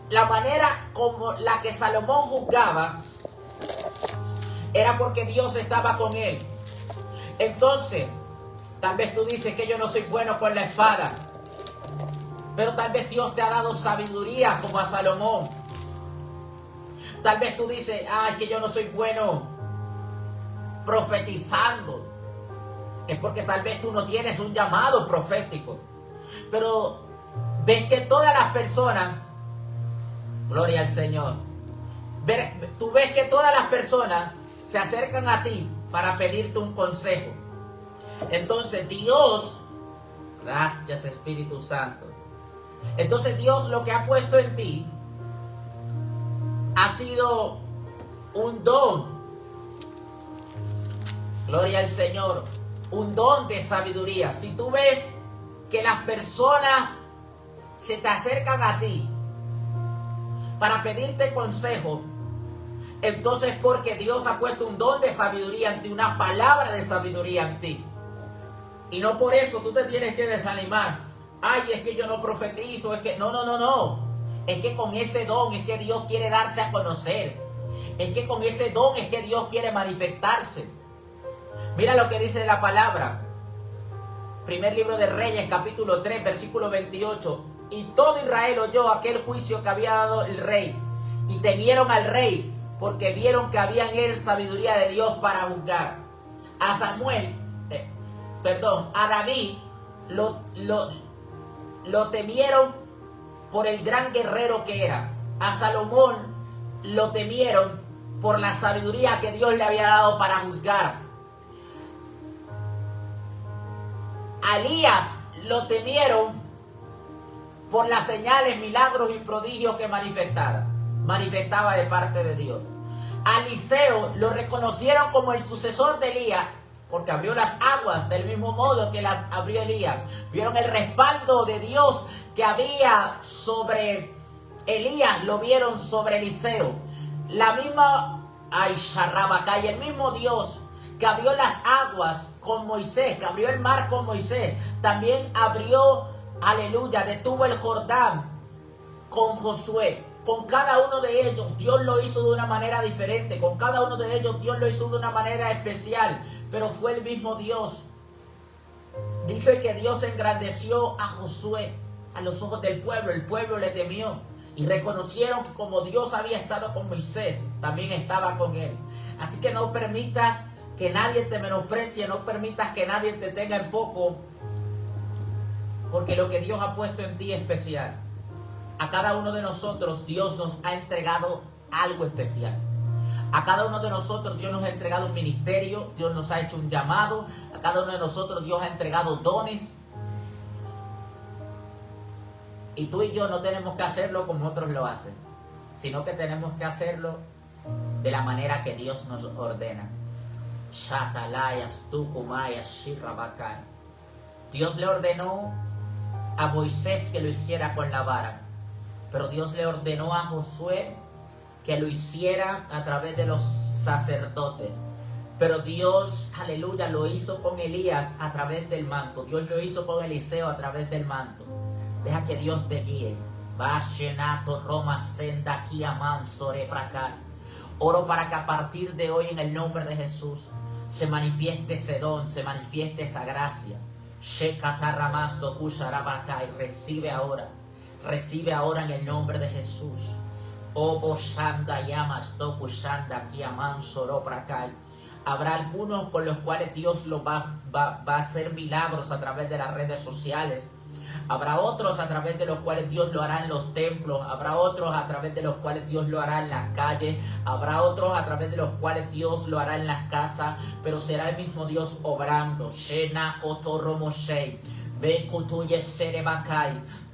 la manera como la que Salomón juzgaba, era porque Dios estaba con él. Entonces, tal vez tú dices que yo no soy bueno con la espada, pero tal vez Dios te ha dado sabiduría como a Salomón. Tal vez tú dices, que yo no soy bueno profetizando. Es porque tal vez tú no tienes un llamado profético. Pero ves que todas las personas, gloria al Señor, tú ves que todas las personas se acercan a ti para pedirte un consejo. Entonces Dios, gracias Espíritu Santo, entonces Dios lo que ha puesto en ti ha sido un don. Gloria al Señor. Un don de sabiduría. Si tú ves que las personas se te acercan a ti para pedirte consejo, entonces porque Dios ha puesto un don de sabiduría en ti, una palabra de sabiduría en ti. Y no por eso tú te tienes que desanimar. Ay, es que yo no profetizo, es que no. Es que con ese don es que Dios quiere darse a conocer. Es que con ese don es que Dios quiere manifestarse. Mira lo que dice la palabra. Primer libro de Reyes, capítulo 3, versículo 28. Y todo Israel oyó aquel juicio que había dado el rey. Y temieron al rey, porque vieron que había en él sabiduría de Dios para juzgar. A David lo temieron por el gran guerrero que era. A Salomón lo temieron por la sabiduría que Dios le había dado para juzgar. A Elías lo temieron por las señales, milagros y prodigios que manifestaba de parte de Dios. A Eliseo lo reconocieron como el sucesor de Elías, porque abrió las aguas del mismo modo que las abrió Elías. Vieron el respaldo de Dios que había sobre Elías, lo vieron sobre Eliseo. La misma y el mismo Dios que abrió las aguas con Moisés, que abrió el mar con Moisés, también abrió, aleluya, detuvo el Jordán con Josué. Con cada uno de ellos Dios lo hizo de una manera diferente. Con cada uno de ellos Dios lo hizo de una manera especial. Pero fue el mismo Dios. Dice que Dios engrandeció a Josué a los ojos del pueblo. El pueblo le temió. Y reconocieron que como Dios había estado con Moisés, también estaba con él. Así que no permitas que nadie te menosprecie. No permitas que nadie te tenga en poco. Porque lo que Dios ha puesto en ti es especial. A cada uno de nosotros Dios nos ha entregado algo especial. A cada uno de nosotros Dios nos ha entregado un ministerio. Dios nos ha hecho un llamado. A cada uno de nosotros Dios ha entregado dones. Y tú y yo no tenemos que hacerlo como otros lo hacen, sino que tenemos que hacerlo de la manera que Dios nos ordena. Dios le ordenó a Moisés que lo hiciera con la vara. Pero Dios le ordenó a Josué que lo hiciera a través de los sacerdotes. Pero Dios, aleluya, lo hizo con Elías a través del manto. Dios lo hizo con Eliseo a través del manto. Deja que Dios te guíe. Oro para que a partir de hoy en el nombre de Jesús se manifieste ese don, se manifieste esa gracia. Y recibe ahora en el nombre de Jesús. Habrá algunos con los cuales Dios va a hacer milagros a través de las redes sociales. Habrá otros a través de los cuales Dios lo hará en los templos. Habrá otros a través de los cuales Dios lo hará en las calles. Habrá otros a través de los cuales Dios lo hará en las casas. Pero será el mismo Dios obrando.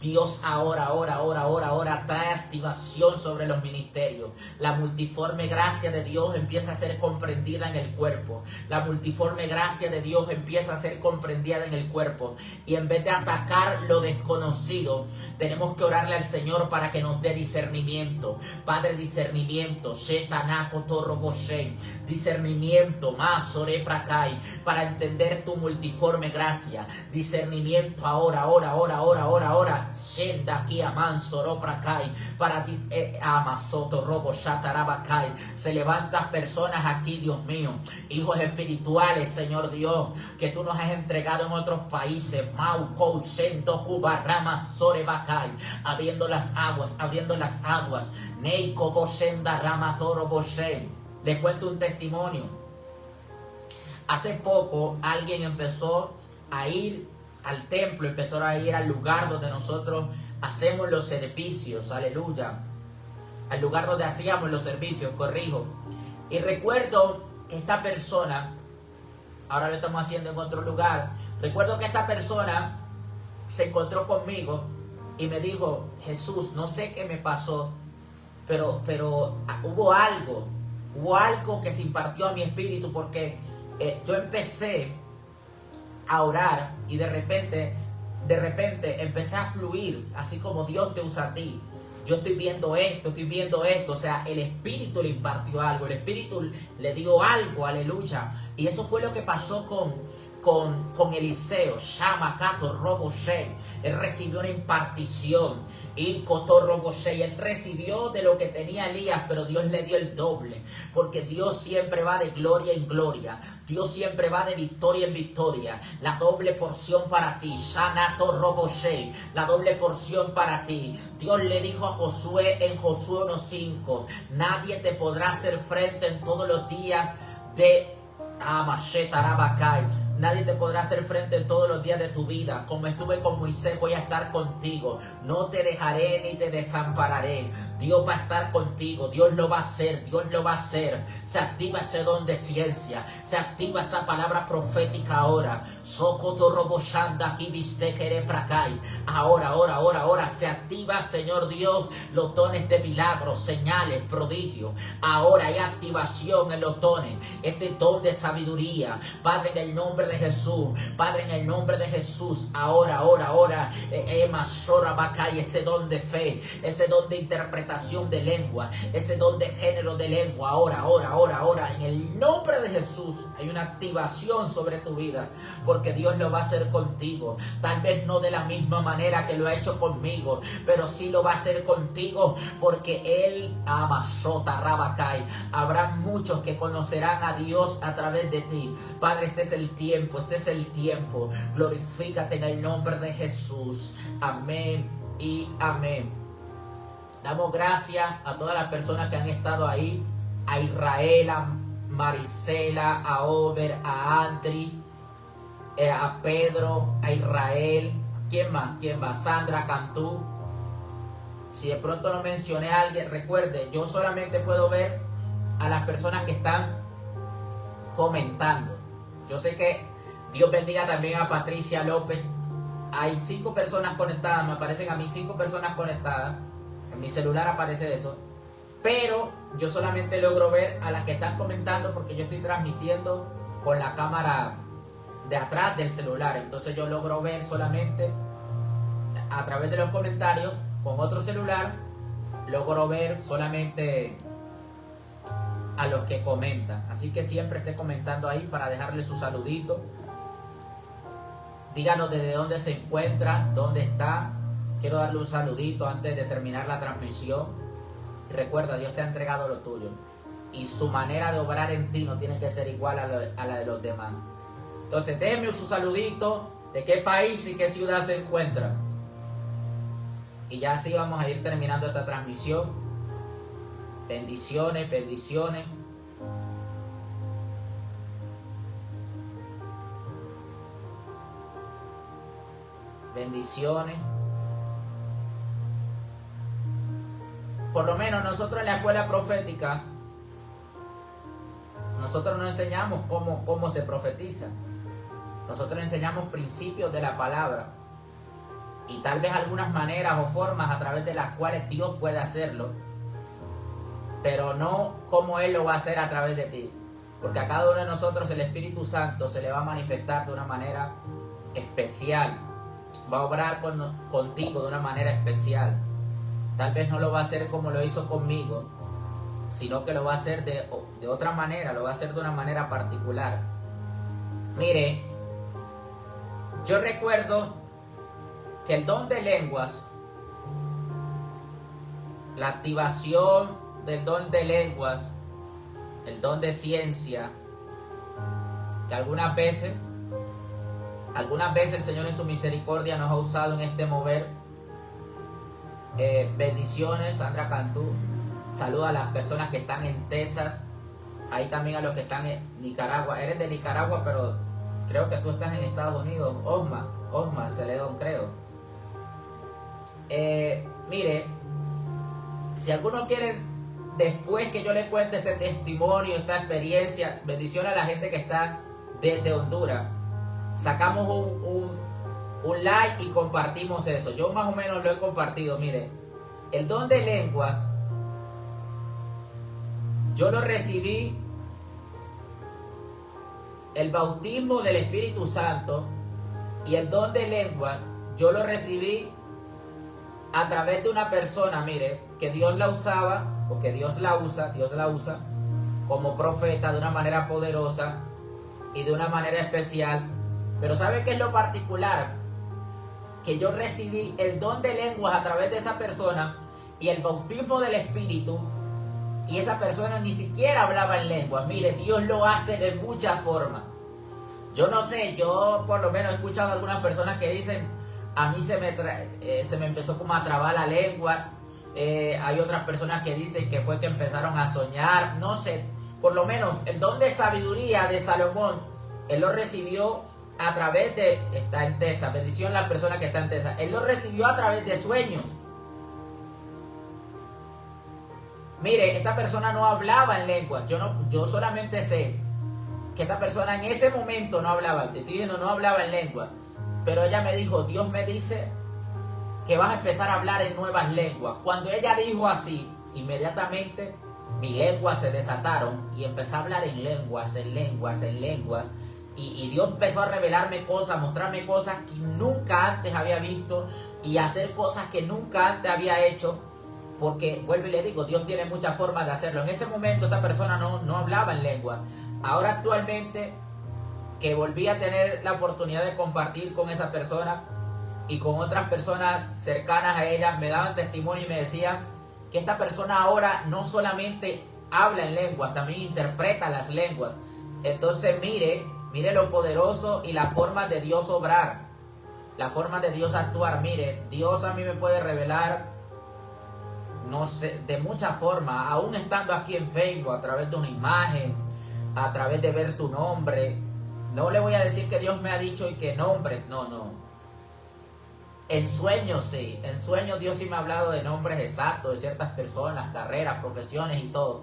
Dios ahora trae activación sobre los ministerios. La multiforme gracia de Dios empieza a ser comprendida en el cuerpo. La multiforme gracia de Dios empieza a ser comprendida en el cuerpo. Y en vez de atacar lo desconocido, tenemos que orarle al Señor para que nos dé discernimiento. Padre, discernimiento. Discernimiento para entender tu multiforme gracia. Discernimiento ahora. Para Amasoto Robo Shatarabakai. Se levantan personas aquí, Dios mío, hijos espirituales, Señor Dios, que tú nos has entregado en otros países. Mauko Sento Kubarama Sorebakai. Abriendo las aguas. Neiko Boshenda Ramatoro Boshen. Les cuento un testimonio. Hace poco alguien empezó a ir al templo, empezó a ir al lugar donde nosotros hacemos los servicios, aleluya, al lugar donde hacíamos los servicios, corrijo. Y recuerdo que esta persona, ahora lo estamos haciendo en otro lugar, recuerdo que esta persona se encontró conmigo y me dijo: Jesús, no sé qué me pasó, hubo algo que se impartió a mi espíritu, porque yo empecé a orar y de repente empecé a fluir, así como Dios te usa a ti. Yo estoy viendo esto, o sea, el Espíritu le impartió algo, el Espíritu le dio algo, aleluya. Y eso fue lo que pasó con Eliseo. Shama Kato Robo Shei. Él recibió una impartición. Y Koto Robo Shei. Él recibió de lo que tenía Elías, pero Dios le dio el doble. Porque Dios siempre va de gloria en gloria. Dios siempre va de victoria en victoria. La doble porción para ti. Shanato Robo Shei. La doble porción para ti. Dios le dijo a Josué en Josué 1:5. Nadie te podrá hacer frente en todos los días de nadie te podrá hacer frente todos los días de tu vida. Como estuve con Moisés, voy a estar contigo. No te dejaré ni te desampararé. Dios va a estar contigo. Dios lo va a hacer. Dios lo va a hacer. Se activa ese don de ciencia. Se activa esa palabra profética ahora. Sokoto Roboshanda Kibiste Kereprakai. Ahora. Se activa, Señor Dios, los dones de milagros, señales, prodigios. Ahora hay activación en los dones. Ese don de sabiduría. Padre, en el nombre de Jesús. Padre, en el nombre de Jesús. Ahora. Ese don de fe. Ese don de interpretación de lengua. Ese don de género de lengua. Ahora. En el nombre de Jesús hay una activación sobre tu vida. Porque Dios lo va a hacer contigo. Tal vez no de la misma manera que lo ha hecho conmigo. Pero sí lo va a hacer contigo. Porque Él habrá muchos que conocerán a Dios a través de ti. Padre, este es el tiempo. Glorifícate en el nombre de Jesús. Amén y amén. Damos gracias a todas las personas que han estado ahí. A Israel, a Marisela, a Ober, a Andri, a Pedro, a Israel. ¿Quién más? Sandra Cantú. Si de pronto no mencioné a alguien, recuerde, yo solamente puedo ver a las personas que están comentando. Yo sé que Dios bendiga también a Patricia López. Hay 5 personas conectadas, me aparecen a mí 5 personas conectadas. En mi celular aparece eso. Pero yo solamente logro ver a las que están comentando porque yo estoy transmitiendo con la cámara de atrás del celular. Entonces yo logro ver solamente a través de los comentarios. Con otro celular logro ver solamente a los que comentan. Así que siempre esté comentando ahí para dejarle su saludito. Díganos desde dónde se encuentra, dónde está. Quiero darle un saludito antes de terminar la transmisión. Y recuerda, Dios te ha entregado lo tuyo. Y su manera de obrar en ti no tiene que ser igual a la de los demás. Entonces déjenme su saludito. ¿De qué país y qué ciudad se encuentra? Y ya así vamos a ir terminando esta transmisión. Bendiciones. Bendiciones. Por lo menos nosotros en la escuela profética, nosotros no enseñamos cómo se profetiza. Nosotros enseñamos principios de la palabra. Y tal vez algunas maneras o formas a través de las cuales Dios puede hacerlo. Pero no como Él lo va a hacer a través de ti. Porque a cada uno de nosotros el Espíritu Santo se le va a manifestar de una manera especial. Va a obrar contigo de una manera especial. Tal vez no lo va a hacer como lo hizo conmigo, sino que lo va a hacer de otra manera, lo va a hacer de una manera particular. Mire, yo recuerdo que el don de lenguas, la activación del don de lenguas, el don de ciencia, que algunas veces el Señor en su misericordia nos ha usado en este mover. Bendiciones, Sandra Cantú. Saluda a las personas que están en Texas. Ahí también a los que están en Nicaragua. Eres de Nicaragua, pero creo que tú estás en Estados Unidos. Osmar Celedón, creo. Mire, si alguno quiere, después que yo le cuente este testimonio, esta experiencia, bendiciones a la gente que está desde Honduras. Sacamos un like y compartimos eso. Yo más o menos lo he compartido. Mire, el don de lenguas yo lo recibí, el bautismo del Espíritu Santo y el don de lengua, yo lo recibí a través de una persona, mire, que Dios la usaba, porque Dios la usa como profeta de una manera poderosa y de una manera especial. Pero ¿sabe qué es lo particular? Que yo recibí el don de lenguas a través de esa persona y el bautismo del Espíritu, y esa persona ni siquiera hablaba en lenguas. Mire, Dios lo hace de muchas formas. Yo no sé, yo por lo menos he escuchado a algunas personas que dicen, a mí se me empezó como a trabar la lengua. Hay otras personas que dicen que fue que empezaron a soñar. No sé, por lo menos el don de sabiduría de Salomón, él lo recibió a través de, está en Tesa, bendición a la persona que está en Tesa, él lo recibió a través de sueños. Mire, esta persona no hablaba en lenguas. Yo solamente sé que esta persona en ese momento no hablaba. Te estoy diciendo, no hablaba en lengua. Pero ella me dijo, Dios me dice que vas a empezar a hablar en nuevas lenguas. Cuando ella dijo así, inmediatamente mis lenguas se desataron y empecé a hablar en lenguas. Y Dios empezó a revelarme cosas, mostrarme cosas que nunca antes había visto y hacer cosas que nunca antes había hecho. Porque, vuelvo y le digo, Dios tiene muchas formas de hacerlo. En ese momento esta persona no hablaba en lengua. Ahora actualmente, que volví a tener la oportunidad de compartir con esa persona y con otras personas cercanas a ella, me daban testimonio y me decían que esta persona ahora no solamente habla en lenguas, también interpreta las lenguas. Entonces mire lo poderoso y la forma de Dios obrar, la forma de Dios actuar. Mire, Dios a mí me puede revelar, no sé, de muchas formas, aún estando aquí en Facebook, a través de una imagen, a través de ver tu nombre. No le voy a decir que Dios me ha dicho y que nombres, no. En sueños sí, en sueños Dios sí me ha hablado de nombres exactos de ciertas personas, carreras, profesiones y todo.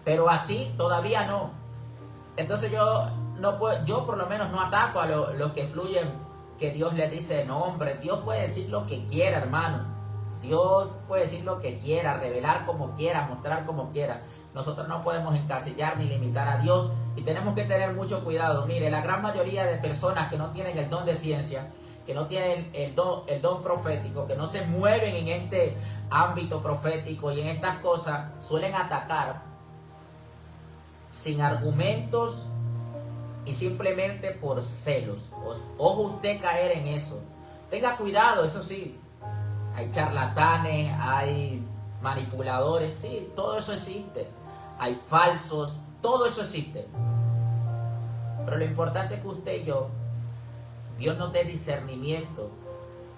Pero así todavía no. Entonces yo por lo menos no ataco a los que fluyen, que Dios les dice nombres. Dios puede decir lo que quiera, hermano. Dios puede decir lo que quiera, revelar como quiera, mostrar como quiera. Nosotros no podemos encasillar ni limitar a Dios y tenemos que tener mucho cuidado. Mire, la gran mayoría de personas que no tienen el don de ciencia, que no tienen el don profético, que no se mueven en este ámbito profético y en estas cosas, suelen atacar sin argumentos y simplemente por celos. Ojo usted caer en eso. Tenga cuidado, eso sí. Hay charlatanes, hay manipuladores, sí, todo eso existe. Hay falsos, todo eso existe. Pero lo importante es que usted y yo, Dios nos dé discernimiento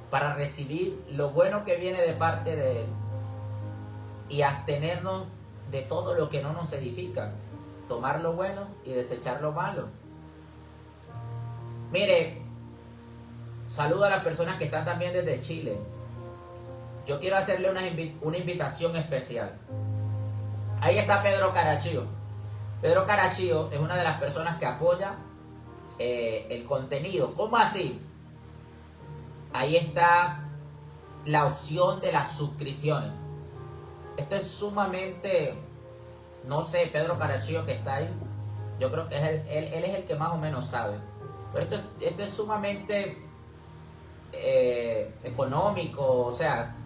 para recibir lo bueno que viene de parte de Él y abstenernos de todo lo que no nos edifica. Tomar lo bueno y desechar lo malo. Mire, saludo a las personas que están también desde Chile. Yo quiero hacerle una invitación especial. Ahí está Pedro Carachío. Pedro Carachío es una de las personas que apoya el contenido. ¿Cómo así? Ahí está la opción de las suscripciones. Esto es sumamente, no sé, Pedro Carachío que está ahí, yo creo que él es el que más o menos sabe. Pero esto es sumamente económico, o sea,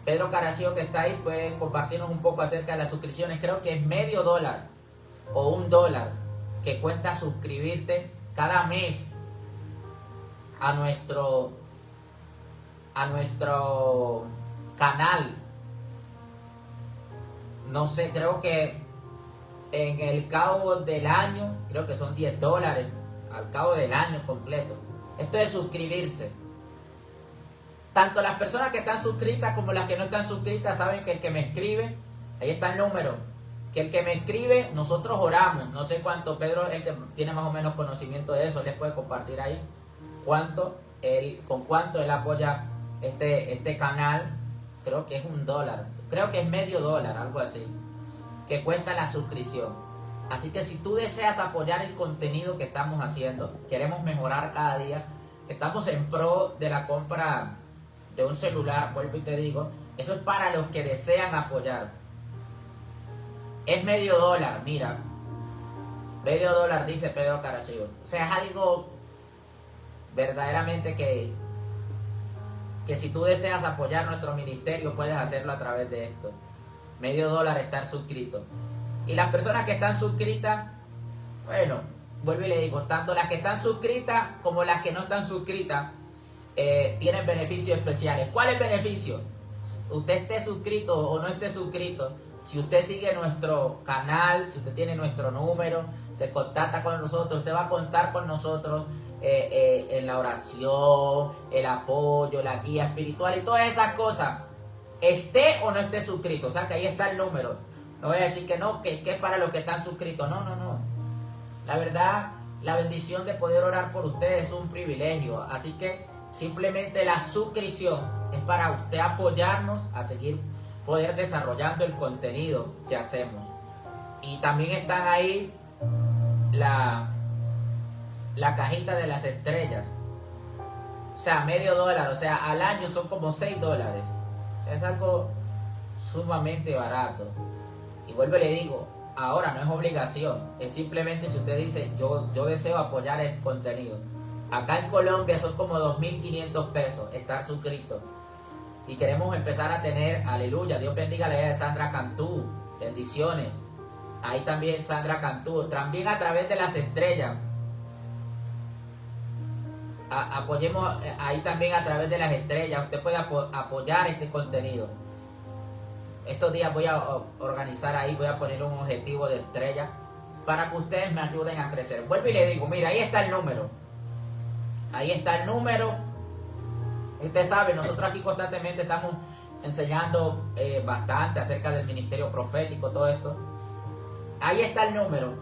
Pedro Carachío que está ahí puede compartirnos un poco acerca de las suscripciones. Creo que es $0.50 o $1 que cuesta suscribirte cada mes a nuestro canal. No sé, creo que en el cabo del año, creo que son $10 al cabo del año completo. Esto es suscribirse. Tanto las personas que están suscritas como las que no están suscritas saben que el que me escribe, ahí está el número, que el que me escribe, nosotros oramos. No sé cuánto, Pedro es el que tiene más o menos conocimiento de eso, les puede compartir ahí con cuánto él apoya este canal. Creo que es $1, creo que es $0.50, algo así, que cuesta la suscripción. Así que si tú deseas apoyar el contenido que estamos haciendo, queremos mejorar cada día, estamos en pro de la compra de un celular, vuelvo y te digo, eso es para los que desean apoyar. Es $0.50, mira. $0.50, dice Pedro Caracciolo. O sea, es algo verdaderamente que si tú deseas apoyar nuestro ministerio, puedes hacerlo a través de esto. $0.50 estar suscrito. Y las personas que están suscritas, bueno, vuelvo y le digo, tanto las que están suscritas como las que no están suscritas tienen beneficios especiales. ¿Cuál es el beneficio? Usted esté suscrito o no esté suscrito, si usted sigue nuestro canal, si usted tiene nuestro número, se contacta con nosotros, usted va a contar con nosotros en la oración, el apoyo, la guía espiritual y todas esas cosas. Esté o no esté suscrito, o sea que ahí está el número. No voy a decir que no, que es para los que están suscritos. No. La verdad, la bendición de poder orar por ustedes es un privilegio. Así que simplemente la suscripción es para usted apoyarnos a seguir poder desarrollando el contenido que hacemos. Y también están ahí la cajita de las estrellas. O sea, $0.50. O sea, al año son como $6. O sea, es algo sumamente barato. Y vuelvo y le digo, ahora no es obligación, es simplemente si usted dice, yo deseo apoyar el contenido. Acá en Colombia son como 2.500 pesos estar suscrito. Y queremos empezar a tener, aleluya, Dios bendiga la vida de Sandra Cantú, bendiciones. Ahí también Sandra Cantú, también a través de las estrellas. Apoyemos ahí también a través de las estrellas, usted puede apoyar este contenido. Estos días voy a organizar ahí, voy a poner un objetivo de estrella para que ustedes me ayuden a crecer. Vuelvo y le digo, mira, ahí está el número. Ahí está el número. Usted sabe, nosotros aquí constantemente estamos enseñando bastante acerca del ministerio profético, todo esto. Ahí está el número.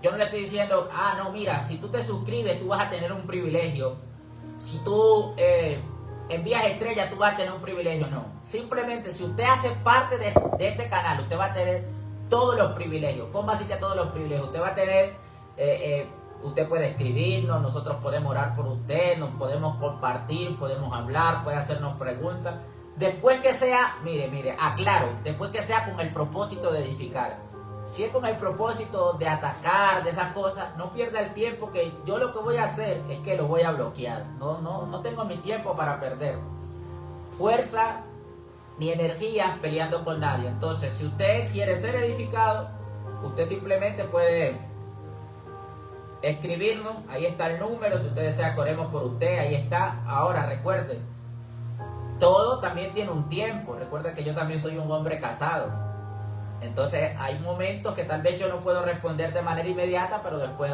Yo no le estoy diciendo, no, mira, si tú te suscribes, tú vas a tener un privilegio. Si tú envías estrellas, tú vas a tener un privilegio. No, simplemente si usted hace parte de este canal, usted va a tener todos los privilegios. ¿Cómo así que todos los privilegios? Usted va a tener, usted puede escribirnos, nosotros podemos orar por usted, nos podemos compartir, podemos hablar, puede hacernos preguntas. Después que sea, mire, aclaro, después que sea con el propósito de edificar. Si es con el propósito de atacar, de esas cosas, no pierda el tiempo, que yo lo que voy a hacer es que lo voy a bloquear. No tengo mi tiempo para perder fuerza ni energía peleando con nadie. Entonces, si usted quiere ser edificado, usted simplemente puede escribirnos. Ahí está el número. Si usted desea que oremos por usted, ahí está. Ahora, recuerde, todo también tiene un tiempo. Recuerde que yo también soy un hombre casado. Entonces hay momentos que tal vez yo no puedo responder de manera inmediata, pero después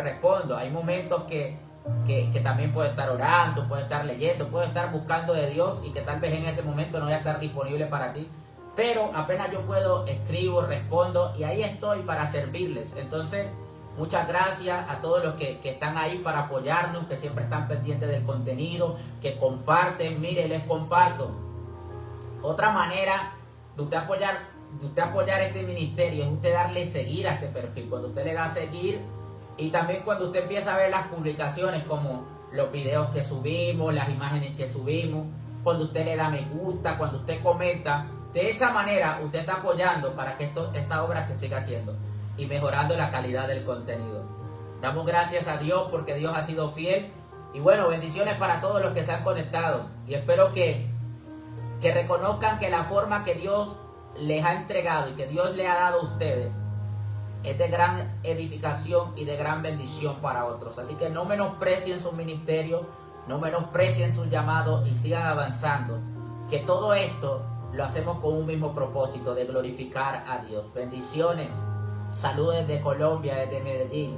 respondo. Hay momentos que también puedo estar orando, puedo estar leyendo, puedo estar buscando de Dios y que tal vez en ese momento no voy a estar disponible para ti. Pero apenas yo puedo, escribo, respondo y ahí estoy para servirles. Entonces, muchas gracias a todos los que están ahí para apoyarnos, que siempre están pendientes del contenido, que comparten. Mire, les comparto. Otra manera de usted apoyar este ministerio es usted darle seguir a este perfil. Cuando usted le da a seguir, y también cuando usted empieza a ver las publicaciones, como los videos que subimos, las imágenes que subimos, cuando usted le da me gusta, cuando usted comenta, de esa manera usted está apoyando para que esta obra se siga haciendo y mejorando la calidad del contenido. Damos gracias a Dios porque Dios ha sido fiel. Y bueno, bendiciones para todos los que se han conectado, y espero que reconozcan que la forma que Dios les ha entregado y que Dios le ha dado a ustedes es de gran edificación y de gran bendición para otros. Así que no menosprecien su ministerio, no menosprecien su llamado y sigan avanzando, que todo esto lo hacemos con un mismo propósito, de glorificar a Dios. Bendiciones, saludos desde Colombia, desde Medellín.